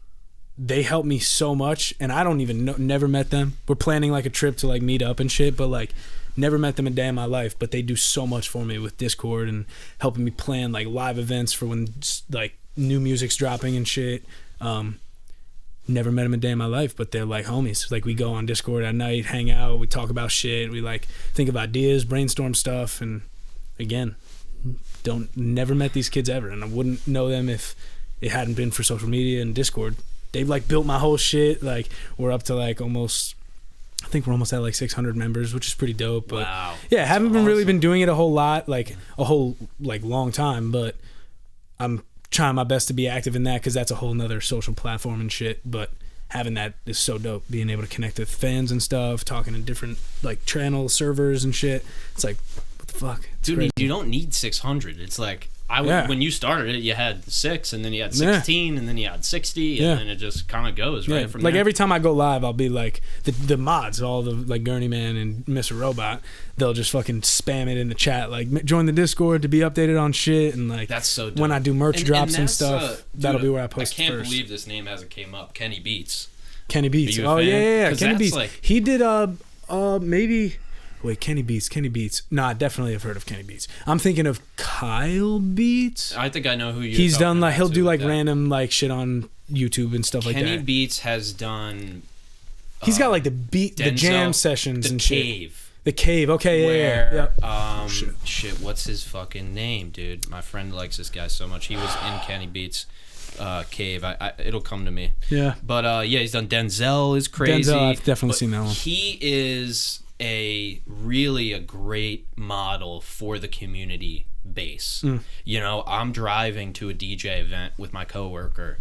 they help me so much, and I don't even know, never met them. We're planning like a trip to like meet up and shit, but like never met them a day in my life. But they do so much for me with Discord and helping me plan like live events for when like new music's dropping and shit. Never met them a day in my life, but they're like homies. Like, we go on Discord at night, hang out, we talk about shit, we like think of ideas, brainstorm stuff, and again, never met these kids ever, and I wouldn't know them if it hadn't been for social media and Discord. They've like built my whole shit. Like, we're up to like almost, I think we're almost at like 600 members, which is pretty dope. But wow. Yeah, haven't been really been doing it a whole lot, like a whole like long time, but I'm trying my best to be active in that because that's a whole nother social platform and shit. But having that is so dope, being able to connect with fans and stuff, talking to different like channel servers and shit. It's like, what the fuck, it's dude, crazy. You don't need 600. It's like when you started it, you had 6, and then you had 16, and then you had 60, and then it just kind of goes right from like there. Every time I go live, I'll be like the mods, all the like Gurney Man and Mr. Robot, they'll just fucking spam it in the chat, like join the Discord to be updated on shit, and like that's so dope. When I do merch drops and stuff, that'll be where I post. I can't first. believe this name hasn't came up. Kenny Beats. Kenny Beats. Oh yeah. Kenny Beats. Like, he did maybe. Wait, Kenny Beats. No, I definitely have heard of Kenny Beats. I'm thinking of Kyle Beats. I think I know who you're He's done like, he'll do like that. Random like shit on YouTube and stuff like that. Kenny Beats has done... He's got like the jam sessions and shit. The Cave. Okay, yeah. Shit, what's his fucking name, dude? My friend likes this guy so much. He was in Kenny Beats' Cave. It'll come to me. Yeah. But he's done Denzel is crazy. Denzel, I've definitely seen that one. He is a great model for the community base. I'm driving to a DJ event with my coworker,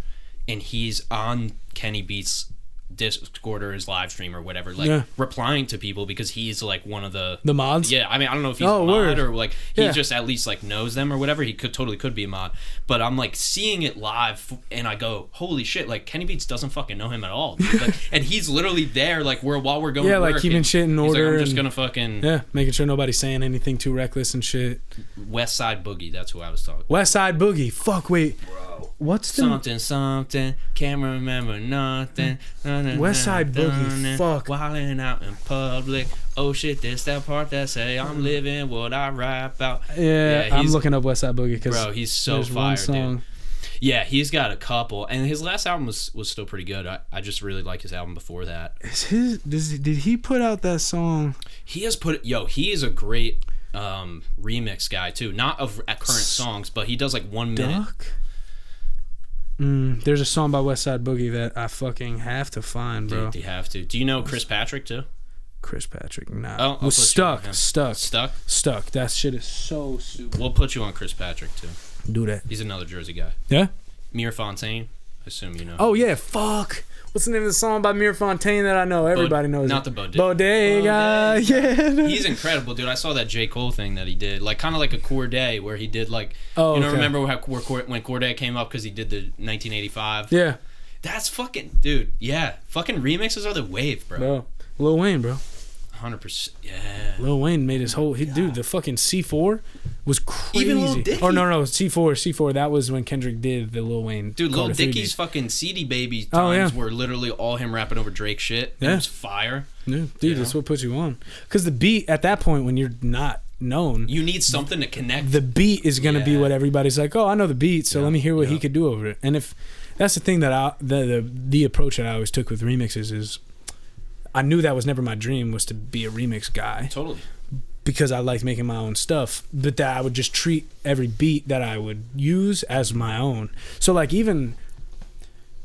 and he's on Kenny Beats' Discord or his live stream or whatever, like replying to people because he's like one of the mods. Yeah, I mean, I don't know if he's a mod or like he just at least like knows them or whatever. He could be a mod, but I'm like seeing it live and I go, holy shit! Like Kenny Beats doesn't fucking know him at all, dude. Like, and he's literally there, like while we're going. Yeah, to work, like keeping shit in order. Like, I'm just gonna fucking making sure nobody's saying anything too reckless and shit. West Side Boogie, that's who I was talking. West Side Boogie. Fuck, wait. Bro. What's the something? Can't remember nothing. West Side Boogie. Fuck. Wildin' out in public. Oh shit, this that part that say I'm living what I rap about. Yeah, I'm looking up West Side Boogie because bro, he's so fire, dude. Yeah, he's got a couple, and his last album was still pretty good. I just really like his album before that. Did he put out that song? He has put. He is a great remix guy too. Not of current songs, but he does like 1 minute. There's a song by West Side Boogie that I fucking have to find, bro. Dude, you have to. Do you know Chris Patrick too? Chris Patrick, nah. Oh, was stuck. That shit is so stupid. We'll put you on Chris Patrick too. Do that. He's another Jersey guy. Yeah. Mir Fontaine. assume you know. Oh yeah, fuck. What's the name of the song by Mir Fontaine that I know? Everybody knows not it. The Bodega. Bodega. Yeah. He's incredible, dude. I saw that J. Cole thing that he did, like kind of like a Corday, where he did like, remember when Corday came up because he did the 1985? Yeah. That's fucking, dude. Yeah, fucking remixes are the wave, bro. Lil Wayne, bro. 100%. Yeah. Lil Wayne made his whole... dude, the fucking C4 was crazy. Even Lil Dicky. Oh, no. C4. That was when Kendrick did the Lil Wayne. Dude, Lil Dicky's fucking CD Baby times were literally all him rapping over Drake shit. Yeah. It was fire. Yeah. Dude, that's what puts you on. Because the beat, at that point, when you're not known... You need something to connect. The beat is going to be what everybody's like, oh, I know the beat, so let me hear what he could do over it. And if... That's the thing that the approach that I always took with remixes is... I knew that was never my dream, was to be a remix guy. Totally. Because I liked making my own stuff. But that I would just treat every beat that I would use as my own. So, like, even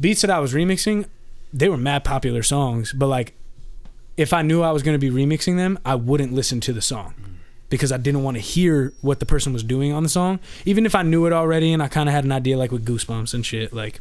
beats that I was remixing, they were mad popular songs. But, like, if I knew I was going to be remixing them, I wouldn't listen to the song. Because I didn't want to hear what the person was doing on the song. Even if I knew it already and I kind of had an idea, like, with Goosebumps and shit, like...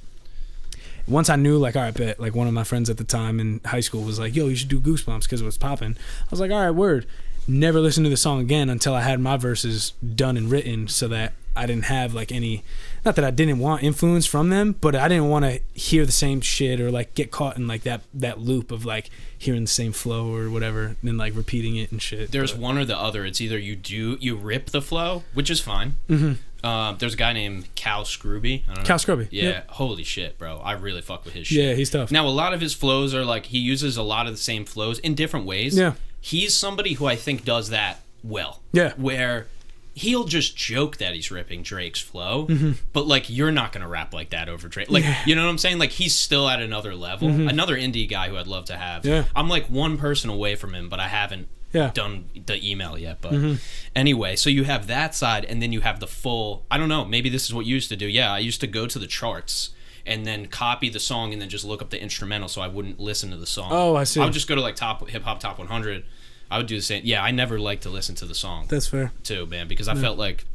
Once I knew, like, all right, bet, like, one of my friends at the time in high school was like, yo, you should do Goosebumps because it was popping. I was like, all right, word. Never listened to the song again until I had my verses done and written so that I didn't have, like, any... Not that I didn't want influence from them, but I didn't want to hear the same shit or, like, get caught in, like, that loop of, like, hearing the same flow or whatever and then, like, repeating it and shit. There's one or the other. It's either you rip the flow, which is fine. Mm-hmm. There's a guy named Cal Scrooby. I don't know. Cal Scrooby. Yeah. Yep. Holy shit, bro. I really fuck with his shit. Yeah, he's tough. Now, a lot of his flows are, like, he uses a lot of the same flows in different ways. Yeah. He's somebody who I think does that well. Yeah. Where... He'll just joke that he's ripping Drake's flow, but, like, you're not going to rap like that over Drake. Like, you know what I'm saying? Like, he's still at another level. Another indie guy who I'd love to have. Yeah. I'm, like, one person away from him, but I haven't done the email yet. But anyway, so you have that side, and then you have the full... I don't know. Maybe this is what you used to do. Yeah, I used to go to the charts and then copy the song and then just look up the instrumental so I wouldn't listen to the song. Oh, I see. I would just go to, like, hip-hop top 100. I would do the same. Yeah, I never liked to listen to the song. That's fair. Too, man, because I felt like,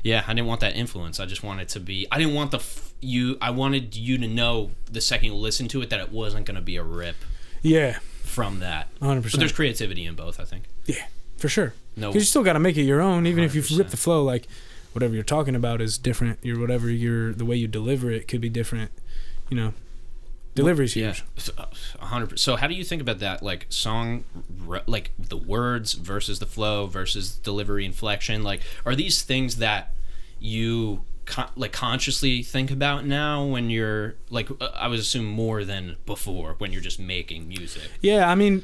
I didn't want that influence. I just wanted to be. I didn't want I wanted you to know the second you listen to it that it wasn't going to be a rip. Yeah. From that. 100%. But there's creativity in both, I think. Yeah, for sure. No. Because you still got to make it your own, even 100%. if you rip the flow. Like, whatever you're talking about is different. The way you deliver it could be different. You know. Delivery's huge. 100%. So how do you think about that, like, song, like, the words versus the flow versus delivery inflection? Like, are these things that you, consciously think about now when you're, like, I would assume more than before when you're just making music? Yeah, I mean,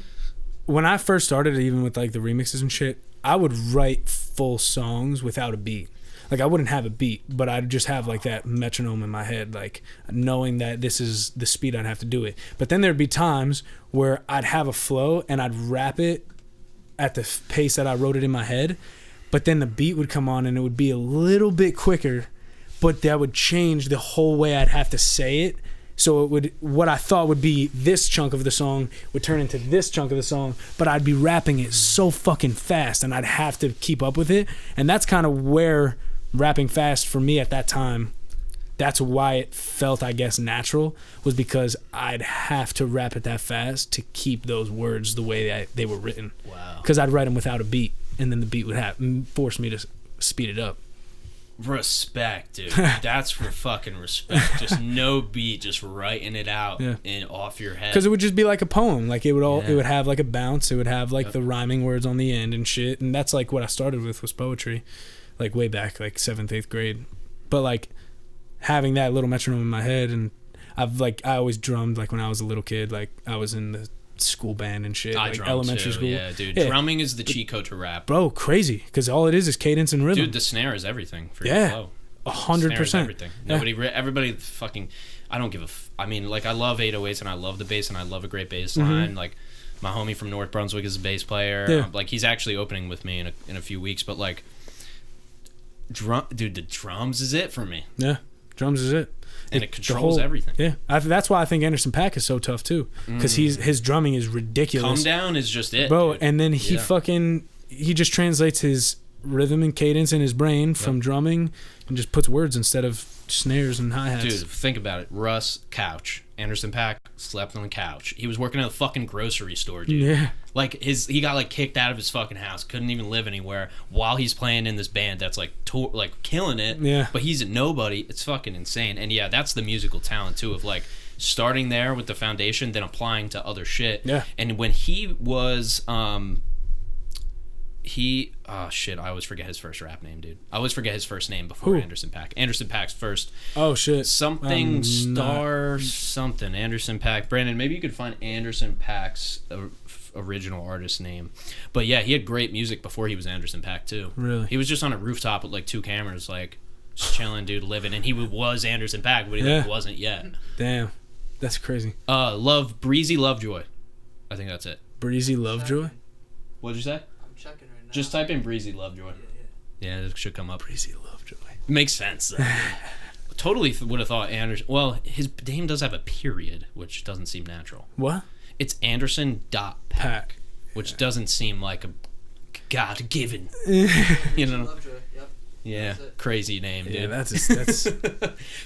when I first started, even with, like, the remixes and shit, I would write full songs without a beat. Like, I wouldn't have a beat, but I'd just have, like, that metronome in my head, like, knowing that this is the speed I'd have to do it. But then there'd be times where I'd have a flow and I'd rap it at the pace that I wrote it in my head, but then the beat would come on and it would be a little bit quicker, but that would change the whole way I'd have to say it. So it would, what I thought would be this chunk of the song would turn into this chunk of the song, but I'd be rapping it so fucking fast and I'd have to keep up with it. And that's kind of where... rapping fast for me at that time, that's why it felt, I guess, natural, was because I'd have to rap it that fast to keep those words the way they were written. Wow. Because I'd write them without a beat, and then the beat would force me to speed it up. Respect, dude. That's for fucking respect. Just no beat, just writing it out and off your head. Because it would just be like a poem. Like, it would have like a bounce. It would have like the rhyming words on the end and shit. And that's like what I started with was poetry. Like, way back, like 7th, 8th grade. But, like, having that little metronome in my head, and I always drummed, like, when I was a little kid. Like, I was in the school band and shit. I like, elementary school. Yeah, dude. Yeah. Drumming is the cheat code to rap. Bro, crazy. Because all it is cadence and rhythm. Dude, the snare is everything for your flow. 100%. Everything. Everybody fucking... I don't give a... I mean, like, I love 808s, and I love the bass, and I love a great bass line. Like, my homie from North Brunswick is a bass player. Yeah. Like, he's actually opening with me in a few weeks, but, like... Dude, the drums is it for me. Yeah, drums is it. And it controls everything. Yeah, that's why I think Anderson .Paak is so tough too, because his drumming is ridiculous. Come Down is just it, bro. Dude. And then he just translates his rhythm and cadence in his brain from drumming and just puts words instead of snares and hi-hats. Dude, think about it. Russ, couch. Anderson .Paak slept on the couch. He was working at a fucking grocery store, dude. Yeah. Like he got like kicked out of his fucking house, couldn't even live anywhere while he's playing in this band that's like killing it. Yeah. But he's a nobody. It's fucking insane. And yeah, that's the musical talent too of like starting there with the foundation, then applying to other shit. Yeah. And when he was I always forget his first rap name, dude. I always forget his first name before Anderson .Paak. Anderson .Paak's first. Oh shit. Something something. Anderson .Paak. Brandon, maybe you could find Anderson .Paak's original artist name. But yeah, he had great music before he was Anderson .Paak too. Really? He was just on a rooftop with like 2 cameras, like just chilling, dude, living, and he was Anderson .Paak, but he like, wasn't yet. Damn, that's crazy. Breezy Lovejoy. I think that's it. Breezy Lovejoy. What'd you say? I'm checking right now. Just type in Breezy Lovejoy. Yeah. Yeah, it should come up. Breezy Lovejoy. Makes sense. Totally would have thought Anderson. Well, his name does have a period, which doesn't seem natural. What? It's Anderson.Paak, which doesn't seem like a God-given. You know? Lovejoy, yep. Yeah, crazy name, dude. Yeah, that's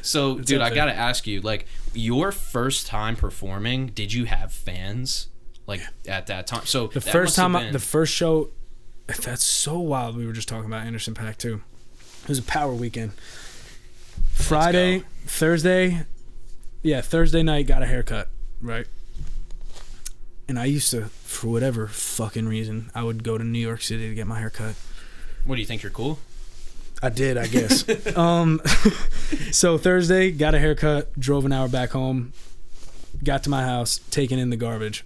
So, dude, I gotta ask you, like, your first time performing, did you have fans, like, at that time? So the first show, that's so wild. We were just talking about Anderson .Paak too. It was a power weekend. Thursday night, got a haircut, right? And I used to, for whatever fucking reason, I would go to New York City to get my hair cut. What, do you think you're cool? I did, I guess. So Thursday, got a haircut, drove an hour back home, got to my house, taking in the garbage.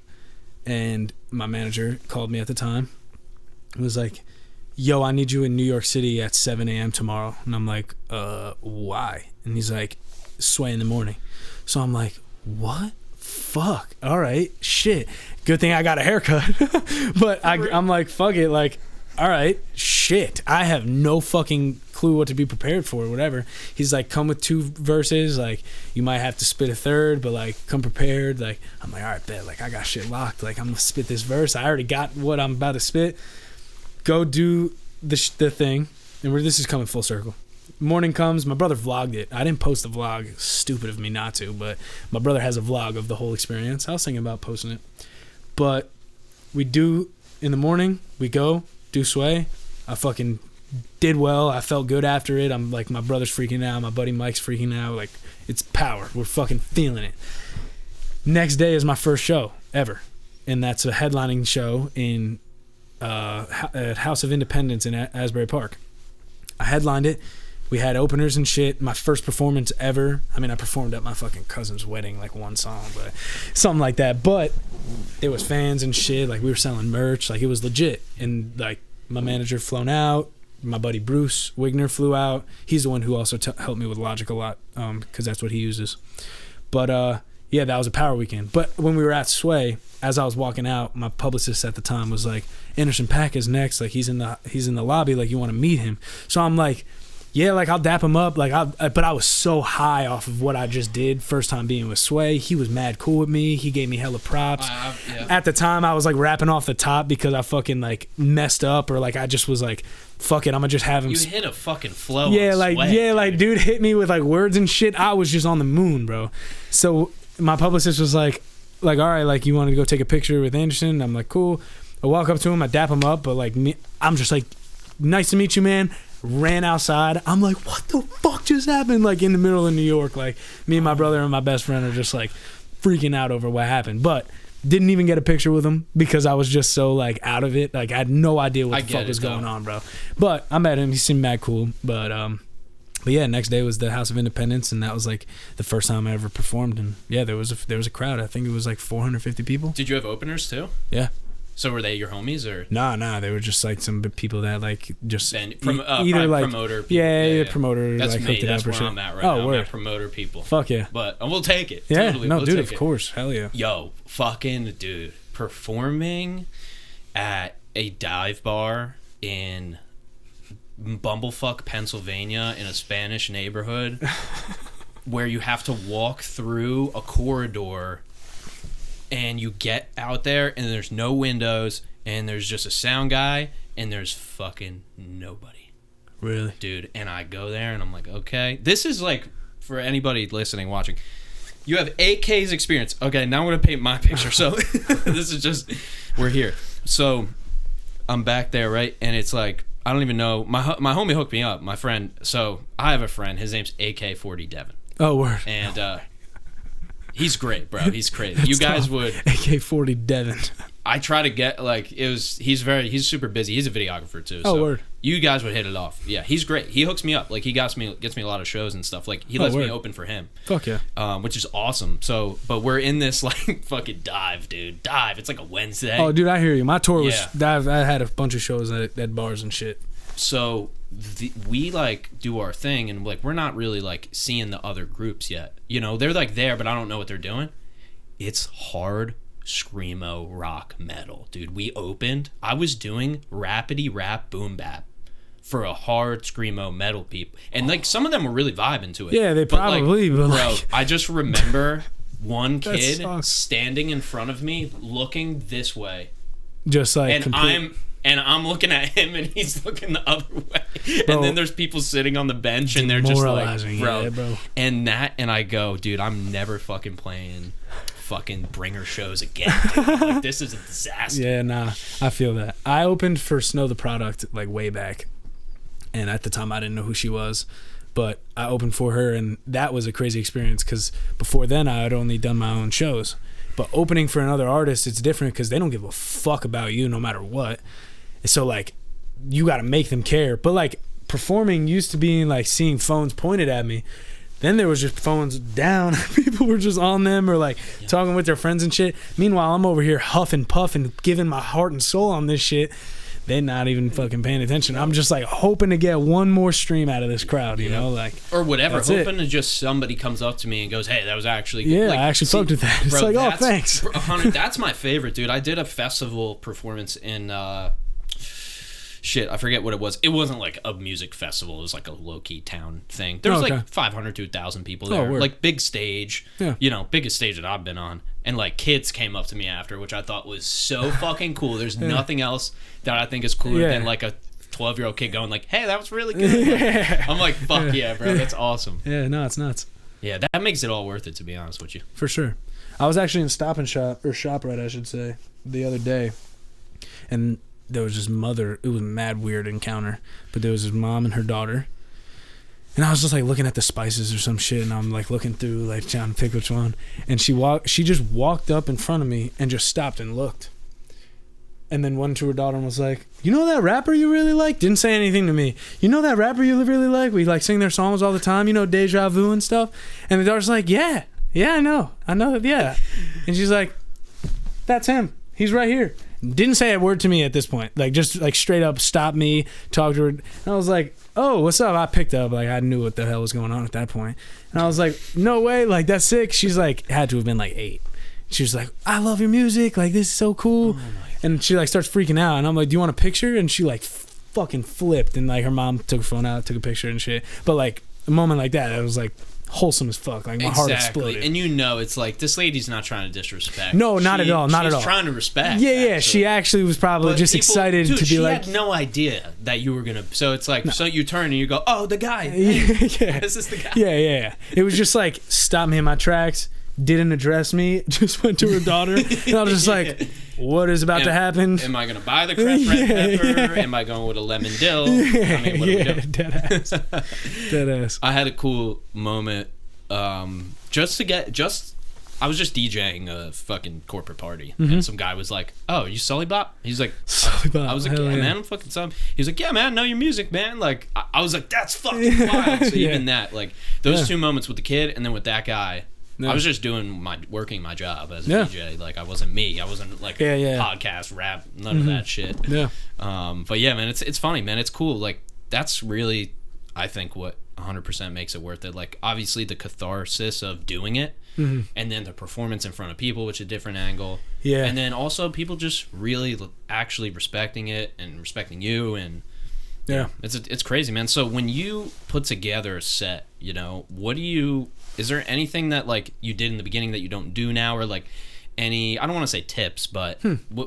And my manager called me at the time. It was like, yo, I need you in New York City at 7 a.m. tomorrow. And I'm like, why? And he's like, Sway in the morning. So I'm like, what? Fuck. All right. Shit. Good thing I got a haircut. But I'm like, fuck it. Like, all right. Shit. I have no fucking clue what to be prepared for, whatever. He's like, come with 2 verses. Like, you might have to spit a third, but like, come prepared. Like, I'm like, all right, bet. Like, I got shit locked. Like, I'm going to spit this verse. I already got what I'm about to spit. Go do the thing. And this is coming full circle. Morning comes, my brother vlogged it. I didn't post the vlog. Stupid of me not to, but my brother has a vlog of the whole experience. I was thinking about posting it. But we do, in the morning, we go, do Sway. I fucking did well. I felt good after it. I'm like, my brother's freaking out. My buddy Mike's freaking out. Like, it's power. We're fucking feeling it. Next day is my first show ever. And that's a headlining show in at House of Independence in Asbury Park. I headlined it. We had openers and shit. My first performance ever. I mean, I performed at my fucking cousin's wedding, like one song, but something like that. But it was fans and shit. Like, we were selling merch. Like, it was legit. And like, my manager flown out. My buddy Bruce Wigner flew out. He's the one who also helped me with Logic a lot, because that's what he uses. But yeah, that was a power weekend. But when we were at Sway, as I was walking out, my publicist at the time was like, Anderson .Paak is next. Like, he's in the lobby. Like, you want to meet him? So I'm like, yeah, like, I'll dap him up. Like, but I was so high off of what I just did first time being with Sway. He was mad cool with me. He gave me hella props. Yeah. At the time, I was like rapping off the top because I fucking like messed up, or like I just was like, fuck it, I'm gonna just have him. You hit a fucking flow. Yeah, like Sway, yeah, dude. Like dude hit me with like words and shit. I was just on the moon, bro. So my publicist was like, all right, like, you want to go take a picture with Anderson? I'm like, cool. I walk up to him, I dap him up, but like I'm just like, nice to meet you, man. Ran outside. I'm like, what the fuck just happened? Like, in the middle of New York, like, me and my brother and my best friend are just like freaking out over what happened. But didn't even get a picture with him because I was just so like out of it. Like, I had no idea what the fuck was going on, bro. But I met him. He seemed mad cool. But yeah, next day was the House of Independence, and that was like the first time I ever performed. And yeah, there was a crowd. I think it was like 450 people. Did you have openers too? Yeah. So were they your homies or? Nah. They were just like some people that like just either like promoter. People. Yeah, promoter. That's like, me. That's where shit. I'm at right now. I'm at promoter people. Fuck yeah. But we'll take it. Yeah. Totally, No, we'll dude. take Of course. Hell yeah. Yo, fucking dude, performing at a dive bar in Bumblefuck, Pennsylvania, in a Spanish neighborhood, where you have to walk through a corridor. And you get out there, and there's no windows, and there's just a sound guy, and there's fucking nobody. Really? Dude, and I go there, and I'm like, okay. This is like for anybody listening, watching, you have AK's experience. Okay, now I'm going to paint my picture. So this is just, we're here. So I'm back there, right? And it's like, I don't even know. My homie hooked me up, my friend. So I have a friend. His name's AK-40 Devin. Oh, word. And he's great, bro. He's crazy. You guys would. AK-40 Devin. I try to get, like, he's super busy. He's a videographer, too. Oh, so word. You guys would hit it off. Yeah, he's great. He hooks me up. Like, he gets me a lot of shows and stuff. Like, he lets me open for him. Fuck yeah. Which is awesome. So, but we're in this, like, fucking dive, dude. Dive. It's like a Wednesday. Oh, dude, I hear you. My tour was dive. I had a bunch of shows at bars and shit. So, we, like, do our thing, and, like, we're not really, like, seeing the other groups yet. You know, they're, like, there, but I don't know what they're doing. It's hard screamo rock metal, dude. We opened, I was doing rapidy rap boom bap for a hard screamo metal people, and like some of them were really vibing to it. Yeah, they probably, but bro, I just remember one kid standing in front of me looking this way, just like, and I'm looking at him and he's looking the other way, bro. And then there's people sitting on the bench and they're just like, bro. And I go, dude, I'm never fucking playing fucking bringer shows again, dude. Like, this is a disaster. Yeah, nah, I feel that. I opened for Snow the Product like way back, and at the time I didn't know who she was, but I opened for her, and that was a crazy experience because before then I had only done my own shows. But opening for another artist, it's different because they don't give a fuck about you no matter what. So like, you got to make them care. But like, performing used to being like seeing phones pointed at me. Then there was just phones down. People were just on them or like talking with their friends and shit. Meanwhile, I'm over here huffing, puffing, giving my heart and soul on this shit. They're not even fucking paying attention. I'm just like hoping to get one more stream out of this crowd, you know, like, or whatever. Hoping to just somebody comes up to me and goes, "Hey, that was actually good." Yeah, like, I actually fucked with that. It's bro, like, oh, thanks. That's my favorite, dude. I did a festival performance in. Shit, I forget what it was. It wasn't like a music festival. It was like a low-key town thing. There was like 500 to 1,000 people there. Like big stage. Yeah. You know, biggest stage that I've been on. And like kids came up to me after, which I thought was so fucking cool. There's nothing else that I think is cooler than like a 12-year-old kid going like, "Hey, that was really good." I'm like, fuck yeah, bro. That's awesome. Yeah, no, it's nuts. Yeah, that makes it all worth it, to be honest with you. For sure. I was actually in Stop and Shop, or ShopRite, I should say, the other day. And there was this mother, it was a mad weird encounter, but there was his mom and her daughter, and I was just like looking at the spices or some shit, and I'm like looking through, like trying to pick which one, and she just walked up in front of me and just stopped and looked, and then went to her daughter and was like, "You know that rapper you really like?" Didn't say anything to me. "You know that rapper you really like? We like sing their songs all the time, you know, Deja Vu and stuff." And the daughter's like, yeah, I know, yeah. And she's like, "That's him, he's right here." Didn't say a word to me at this point. Like, just like straight up stopped me, talked to her. And I was like, "Oh, what's up?" I picked up. Like, I knew what the hell was going on at that point. And I was like, "No way. Like, that's sick." She's like, had to have been like 8. She was like, "I love your music. Like, this is so cool." And she like starts freaking out. And I'm like, "Do you want a picture?" And she like fucking flipped. And like her mom took her phone out, took a picture and shit. But like a moment like that, it was like wholesome as fuck. Like, my heart exploded. And you know, it's like, this lady's not trying to disrespect. No, not at all. She's trying to respect. Yeah, actually. She actually was probably just excited to be like. She had no idea that you were gonna. So it's like, so you turn and you go, "Oh, the guy. Hey, this is the guy." Yeah. It was just like, stopped me in my tracks. Didn't address me. Just went to her daughter, and I was just like, "What is about to happen? Am I gonna buy the crushed red pepper? Am I going with a lemon dill?" I mean, what are we doing? Dead ass. I had a cool moment. I was just DJing a fucking corporate party, and some guy was like, "Oh, you Sully Bop?" He's like, "Sully Bop." I was like, "Yeah, man, I'm fucking Sully." He was like, "Yeah, man, know your music, man." Like, I was like, "That's fucking wild." So even that, like, those 2 moments with the kid, and then with that guy. I was just working my job as a DJ. Like, I wasn't me. I wasn't like podcast, rap, none of that shit. Yeah. But yeah, man, it's funny, man. It's cool. Like, that's really, I think, what 100% makes it worth it. Like, obviously the catharsis of doing it, and then the performance in front of people, which is a different angle. Yeah. And then also people just really actually respecting it and respecting you, and it's crazy, man. So when you put together a set, you know, is there anything that like you did in the beginning that you don't do now, or like any, I don't want to say tips, but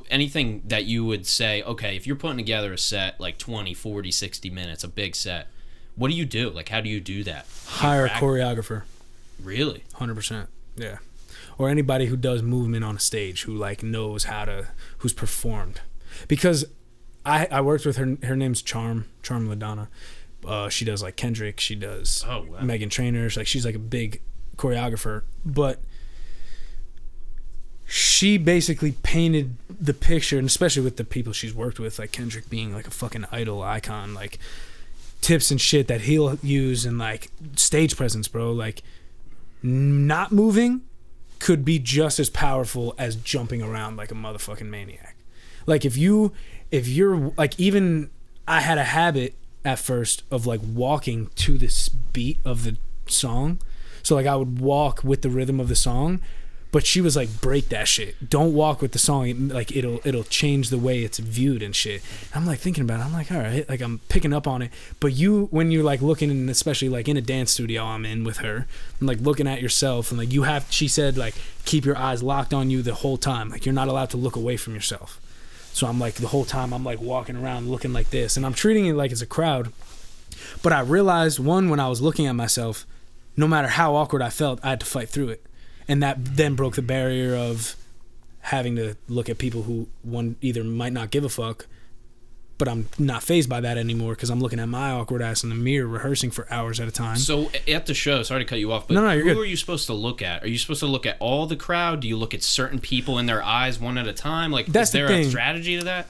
anything that you would say, okay, if you're putting together a set like 20, 40, 60 minutes, a big set, what do you do? Like, how do you do that? Hire a choreographer. Really? 100%. Yeah. Or anybody who does movement on a stage, who like knows who's performed. Because I worked with her. Her name's Charm LaDonna. She does like Kendrick. She does Meghan Trainor. Like, she's like a big choreographer. But she basically painted the picture, and especially with the people she's worked with, like Kendrick being like a fucking idol icon, like tips and shit that he'll use, and like stage presence, bro. Like, not moving could be just as powerful as jumping around like a motherfucking maniac. Like, if you're like, even I had a habit at first of like walking to this beat of the song. So like I would walk with the rhythm of the song, but she was like, break that shit. Don't walk with the song. Like, it'll change the way it's viewed and shit. And I'm like thinking about it. I'm like, all right, like I'm picking up on it. But when you're like looking, and especially like in a dance studio I'm in with her, and like looking at yourself, and like she said, like, keep your eyes locked on you the whole time. Like, you're not allowed to look away from yourself. So I'm like, the whole time I'm like walking around looking like this, and I'm treating it like it's a crowd. But I realized, when I was looking at myself, no matter how awkward I felt, I had to fight through it. And that then broke the barrier of having to look at people who either might not give a fuck, but I'm not fazed by that anymore because I'm looking at my awkward ass in the mirror rehearsing for hours at a time. So at the show, sorry to cut you off, but you're good. Who are you supposed to look at? Are you supposed to look at all the crowd? Do you look at certain people in their eyes one at a time? Like, is there a strategy to that?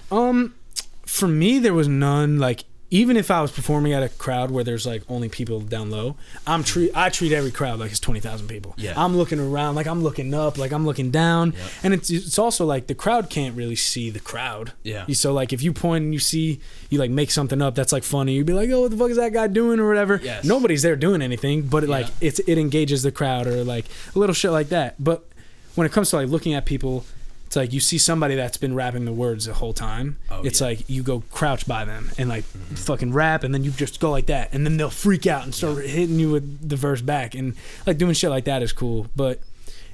For me, there was none. Like, even if I was performing at a crowd where there's like only people down low, I treat every crowd like it's 20,000 people. Yeah. I'm looking around, like I'm looking up, like I'm looking down. Yep. And it's also like the crowd can't really see the crowd. Yeah. So like if you point and you like make something up that's like funny, you'd be like, oh, what the fuck is that guy doing or whatever. Yes. Nobody's there doing anything, but it engages the crowd, or like a little shit like that. But when it comes to like looking at people, it's like you see somebody that's been rapping the words the whole time. It's like you go crouch by them and like fucking rap, and then you just go like that, and then they'll freak out and start hitting you with the verse back, and like doing shit like that is cool. But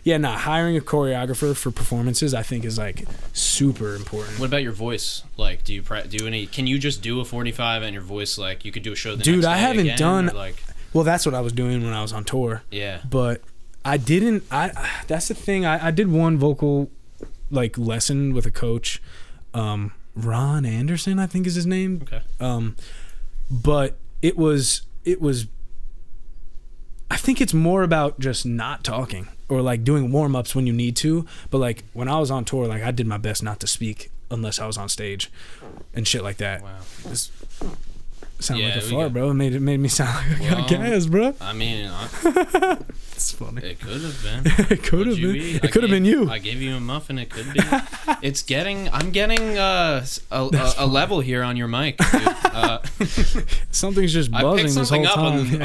hiring a choreographer for performances I think is like super important. What about your voice? Like, do any? Can you just do a 45 and your voice, like you could do a show the next day? Dude, I haven't done. Well, that's what I was doing when I was on tour. Yeah. But I didn't. That's the thing. I did one vocal like lesson with a coach, Ron Anderson, I think is his name. Okay. But it was I think it's more about just not talking, or like doing warm-ups when you need to. But like when I was on tour, like I did my best not to speak unless I was on stage and shit like that. Wow. This sound like a fart, bro. It made me sound like I got gas, bro. I mean, it's funny. It could have been. It could have been. It could have been you. I gave you a muffin. It could be. I'm getting a level here on your mic, dude. Something's just buzzing this whole time. I picked something up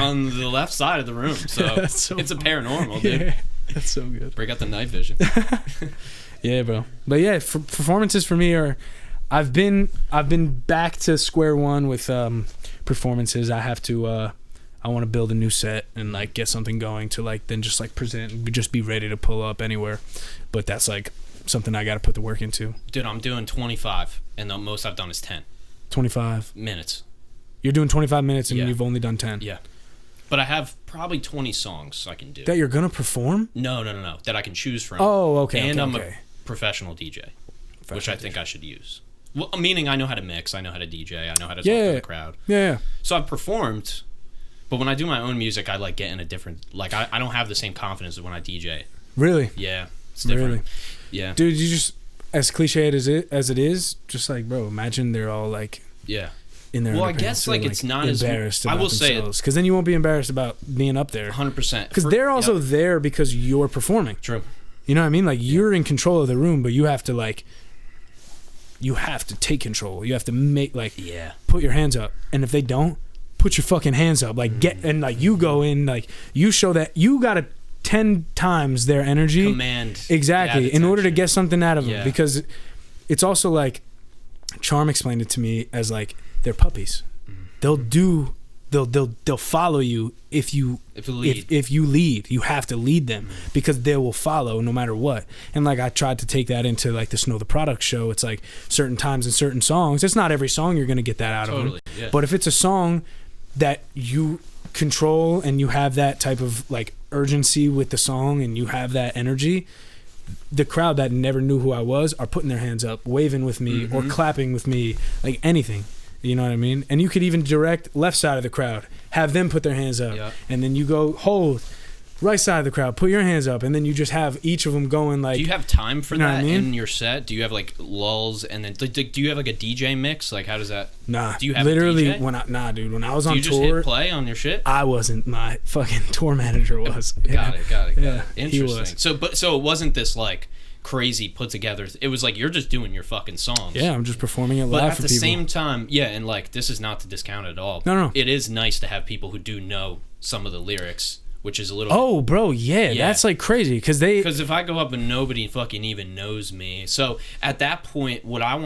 on the left side of the room, so, it's a paranormal, dude. Yeah, that's so good. Break out the night vision. Yeah, bro. But yeah, performances for me are. I've been back to square one with performances. I have to. I want to build a new set and like get something going to like then just like present and just be ready to pull up anywhere. But that's like something I got to put the work into. Dude, I'm doing 25, and the most I've done is 10. 25 minutes. You're doing 25 minutes and you've only done 10. Yeah. But I have probably 20 songs I can do. That you're gonna perform? No. That I can choose from. Oh, okay. And I'm a professional DJ, which I think I should use. Well, meaning I know how to mix, I know how to DJ, I know how to talk to the crowd. Yeah. So I've performed, but when I do my own music, I like get in a different, like I don't have the same confidence as when I DJ. Really? Yeah. It's different. Really? Yeah. Dude, you just, as cliched as it is, just like, bro, imagine they're all like in their I guess like it's not as embarrassed about I will themselves. Say it, because then you won't be embarrassed about being up there. 100%. Because they're also there because you're performing. True. You know what I mean? Like you're in control of the room, but you have to like, you have to take control. You have to make like, put your hands up, and if they don't, put your fucking hands up. Like get and like you go in, like you show that you gotta 10 times their energy, command exactly in order to get something out of them. Because it's also like Charm explained it to me as like they're puppies. They'll follow you if you lead. You have to lead them because they will follow no matter what. And like I tried to take that into like the Snow the Product show. It's like certain times and certain songs. It's not every song you're gonna get that out of them. Yeah. But if it's a song that you control and you have that type of like urgency with the song and you have that energy, the crowd that never knew who I was are putting their hands up, waving with me or clapping with me, like anything. You know what I mean? And you could even direct left side of the crowd, have them put their hands up, and then you go hold right side of the crowd, put your hands up, and then you just have each of them going like. Do you have time for that in your set? Do you have like lulls and then do you have like a DJ mix? Like how does that? Nah. Do you have literally a DJ? Dude. When I was on tour, tour, just hit play on your shit. I wasn't. My fucking tour manager was. Got it. Yeah, interesting. So it wasn't this like crazy put together. It was like you're just doing your fucking songs. Yeah, I'm just performing it live for people. But at the same time, and like this is not to discount it at all. No. It is nice to have people who do know some of the lyrics, which is a little. Oh, bro, yeah, that's like crazy because if I go up and nobody fucking even knows me, so at that point, what I'm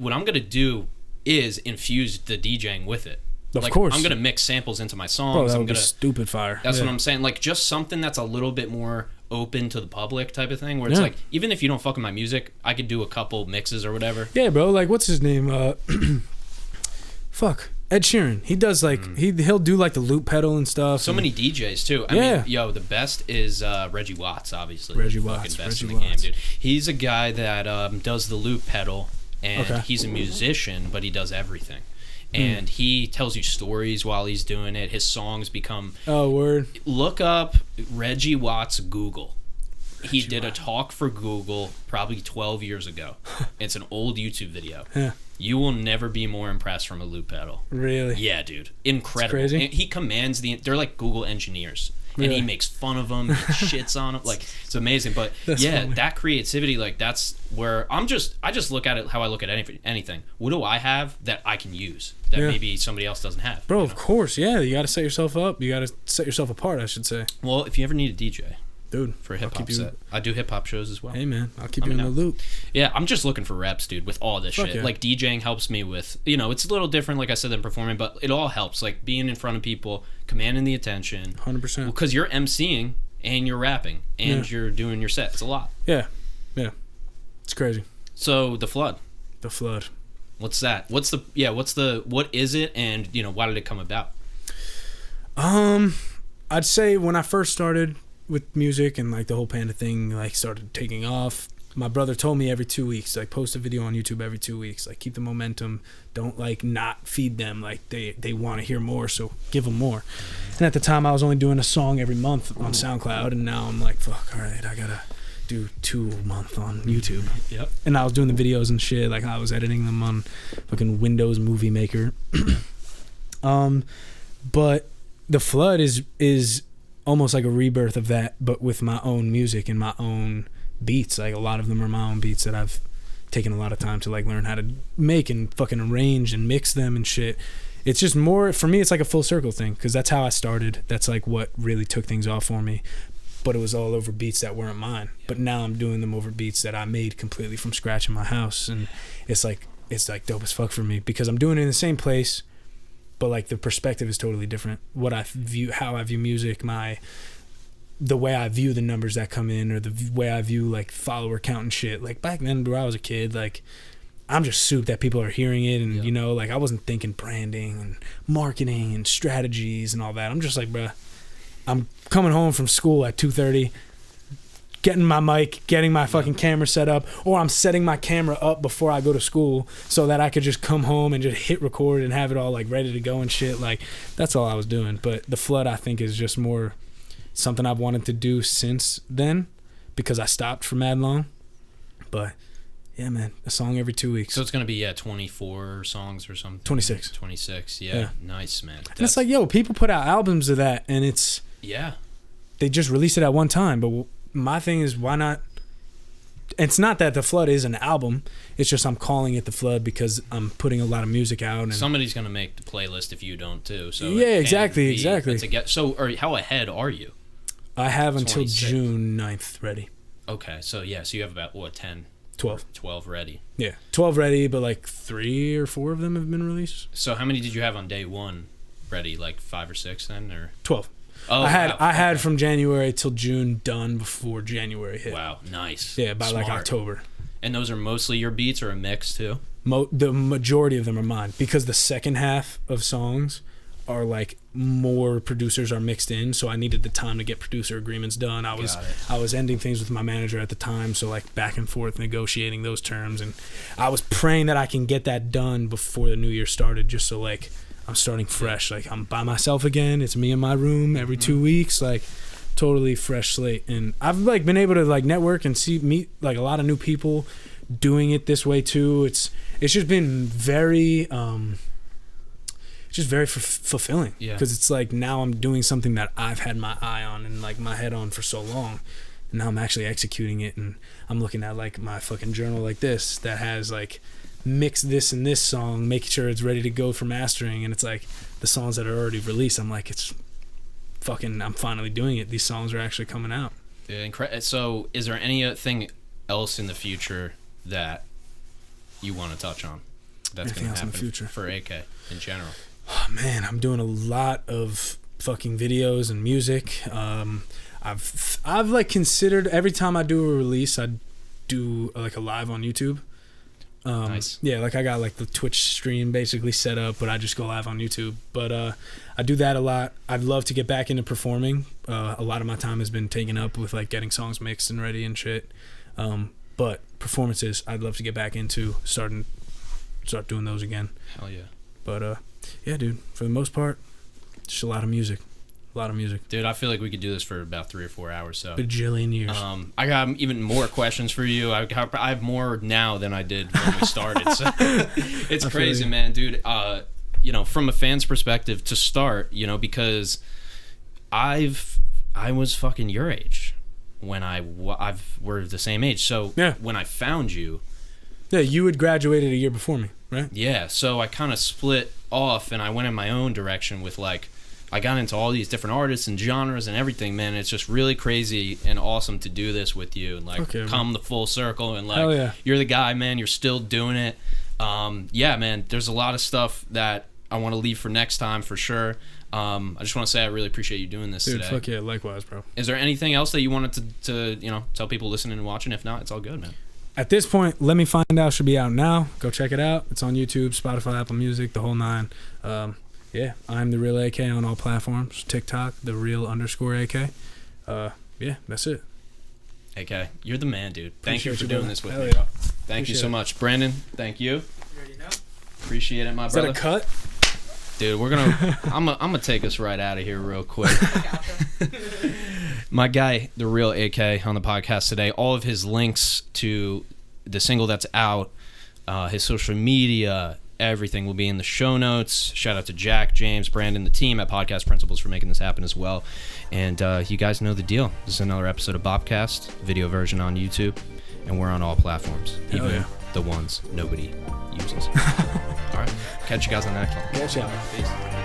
gonna do is infuse the DJing with it. Of course, I'm gonna mix samples into my songs. Bro, that would be stupid fire. That's what I'm saying. Like just something that's a little bit more open to the public type of thing, where it's like even if you don't fuck with my music, I could do a couple mixes or whatever. Yeah, bro. Like what's his name? Fuck. Ed Sheeran, he does like he'll do like the loop pedal and stuff. So many DJs too. I mean, the best is Reggie Watts, obviously. Reggie Watts, best in the game, dude. He's a guy that does the loop pedal, and he's a musician, but he does everything. And he tells you stories while he's doing it. His songs become. Oh, word. Look up Reggie Watts Google. He did a talk for Google probably 12 years ago. It's an old YouTube video. Yeah. You will never be more impressed from a loop pedal. Really? Yeah, dude. Incredible. It's crazy. He commands they're like Google engineers. Really? And he makes fun of them, shits on them. Like, it's amazing. But funny. That creativity, like that's where I just look at it how I look at anything. What do I have that I can use that maybe somebody else doesn't have? Bro, of course. Yeah, you got to set yourself up. You got to set yourself apart, I should say. Well, if you ever need a DJ. Dude, for a hip-hop set. I do hip-hop shows as well. Hey, man. I'll keep you in the loop. Yeah, I'm just looking for reps, dude, with all this shit. Yeah. Like, DJing helps me with, it's a little different, like I said, than performing, but it all helps. Like, being in front of people, commanding the attention. 100%. Because you're MCing, and you're rapping, and you're doing your set. It's a lot. Yeah. Yeah. It's crazy. So, The Flood. The Flood. What's that? What is it, and, why did it come about? I'd say when I first started with music and like the whole Panda thing like started taking off, my brother told me every 2 weeks, like post a video on YouTube every 2 weeks, like keep the momentum, don't like not feed them, like they want to hear more, so give them more. And at the time I was only doing a song every month on SoundCloud, and now I'm like, fuck, all right, I gotta do 2 a month on YouTube. Yep. And I was doing the videos and shit, like I was editing them on fucking Windows Movie Maker. But The Flood is almost like a rebirth of that, but with my own music and my own beats. Like a lot of them are my own beats that I've taken a lot of time to like learn how to make and fucking arrange and mix them and shit. It's just more, for me, it's like a full circle thing, because that's how I started. That's like what really took things off for me. But it was all over beats that weren't mine. But now I'm doing them over beats that I made completely from scratch in my house, and it's like dope as fuck for me, because I'm doing it in the same place, but like the perspective is totally different. How I view music, the way I view the numbers that come in, or the way I view like follower count and shit. Like back then, where I was a kid, like I'm just soup that people are hearing it, and like I wasn't thinking branding and marketing and strategies and all that. I'm just like, bruh, I'm coming home from school at 2:30. Getting my mic, getting my fucking camera set up, or I'm setting my camera up before I go to school so that I could just come home and just hit record and have it all like ready to go and shit. Like that's all I was doing. But The Flood, I think, is just more something I've wanted to do since then, because I stopped for mad long. But yeah, man, a song every 2 weeks. So it's gonna be 24 songs or something. 26. 26. Yeah. Nice, man. And it's like, yo, people put out albums of that, and it's they just released it at one time, but. My thing is, why not? It's not that The Flood is an album. It's just I'm calling it The Flood because I'm putting a lot of music out. And somebody's gonna make the playlist if you don't too. So yeah, exactly. So, how ahead are you? I have until June 9th ready. Okay, so so you have about 12 ready. Yeah, 12 ready, but like 3 or 4 of them have been released. So how many did you have on day one ready? Like 5 or 6 then, or 12. Oh, I had from January till June done before January hit. Wow, nice. Yeah, by like October. And those are mostly your beats, or a mix too? The majority of them are mine, because the second half of songs are like more producers are mixed in, so I needed the time to get producer agreements done. I was ending things with my manager at the time, so like back and forth negotiating those terms, and I was praying that I can get that done before the new year started, just so like I'm starting fresh. Like I'm by myself again. It's me in my room every 2 weeks, like totally fresh slate. And I've like been able to like network and meet like a lot of new people doing it this way too. It's just been very fulfilling, because it's like now I'm doing something that I've had my eye on and like my head on for so long, and now I'm actually executing it. And I'm looking at like my fucking journal like this that has like mix this and this song, making sure it's ready to go for mastering, and it's like the songs that are already released, I'm like, it's fucking, I'm finally doing it. These songs are actually coming out. Yeah, so is there anything else in the future that you want to touch on that's going to happen in the future for AK in general? Oh man, I'm doing a lot of fucking videos and music. I've like considered every time I do a release, I do like a live on YouTube. Nice. Yeah, like I got like the Twitch stream basically set up, but I just go live on YouTube. But I do that a lot. I'd love to get back into performing. A lot of my time has been taken up with like getting songs mixed and ready and shit. But performances, I'd love to get back into start doing those again. Hell yeah. But yeah, dude, for the most part, just a lot of music. Dude, I feel like we could do this for about 3 or 4 hours. So bajillion years. I got even more questions for you. I have more now than I did when we started. So it's crazy, man, dude. You know, from a fan's perspective, to start, you know, because I was fucking your age when we're the same age. So yeah. When I found you, yeah, you had graduated a year before me, right? Yeah. So I kind of split off and I went in my own direction with like, I got into all these different artists and genres and everything, man. It's just really crazy and awesome to do this with you and like come the full circle and like you're the guy, man. You're still doing it. Yeah, man. There's a lot of stuff that I want to leave for next time for sure. I just want to say I really appreciate you doing this today. Fuck yeah, likewise, bro. Is there anything else that you wanted to you know, tell people listening and watching? If not, it's all good, man. At this point, Let Me Find Out should be out now. Go check it out. It's on YouTube, Spotify, Apple Music, the whole nine. Yeah, I'm TheRealAK on all platforms. TikTok, TheReal_AK. Yeah, that's it. AK, you're the man, dude. Thank you for doing this with me, yeah. bro. Thank you so much. Brandon, thank you. You already know. Appreciate it, my brother. Is that a cut? Dude, we're gonna I'm gonna take us right out of here real quick. My guy, TheRealAK, on the podcast today. All of his links to the single that's out, his social media, everything will be in the show notes. Shout out to Jack, James, Brandon, the team at Podcast Principles for making this happen as well. And you guys know the deal. This is another episode of BopCast, video version on YouTube, and we're on all platforms, even the ones nobody uses. All right, catch you guys on the next one. Catch ya. Peace.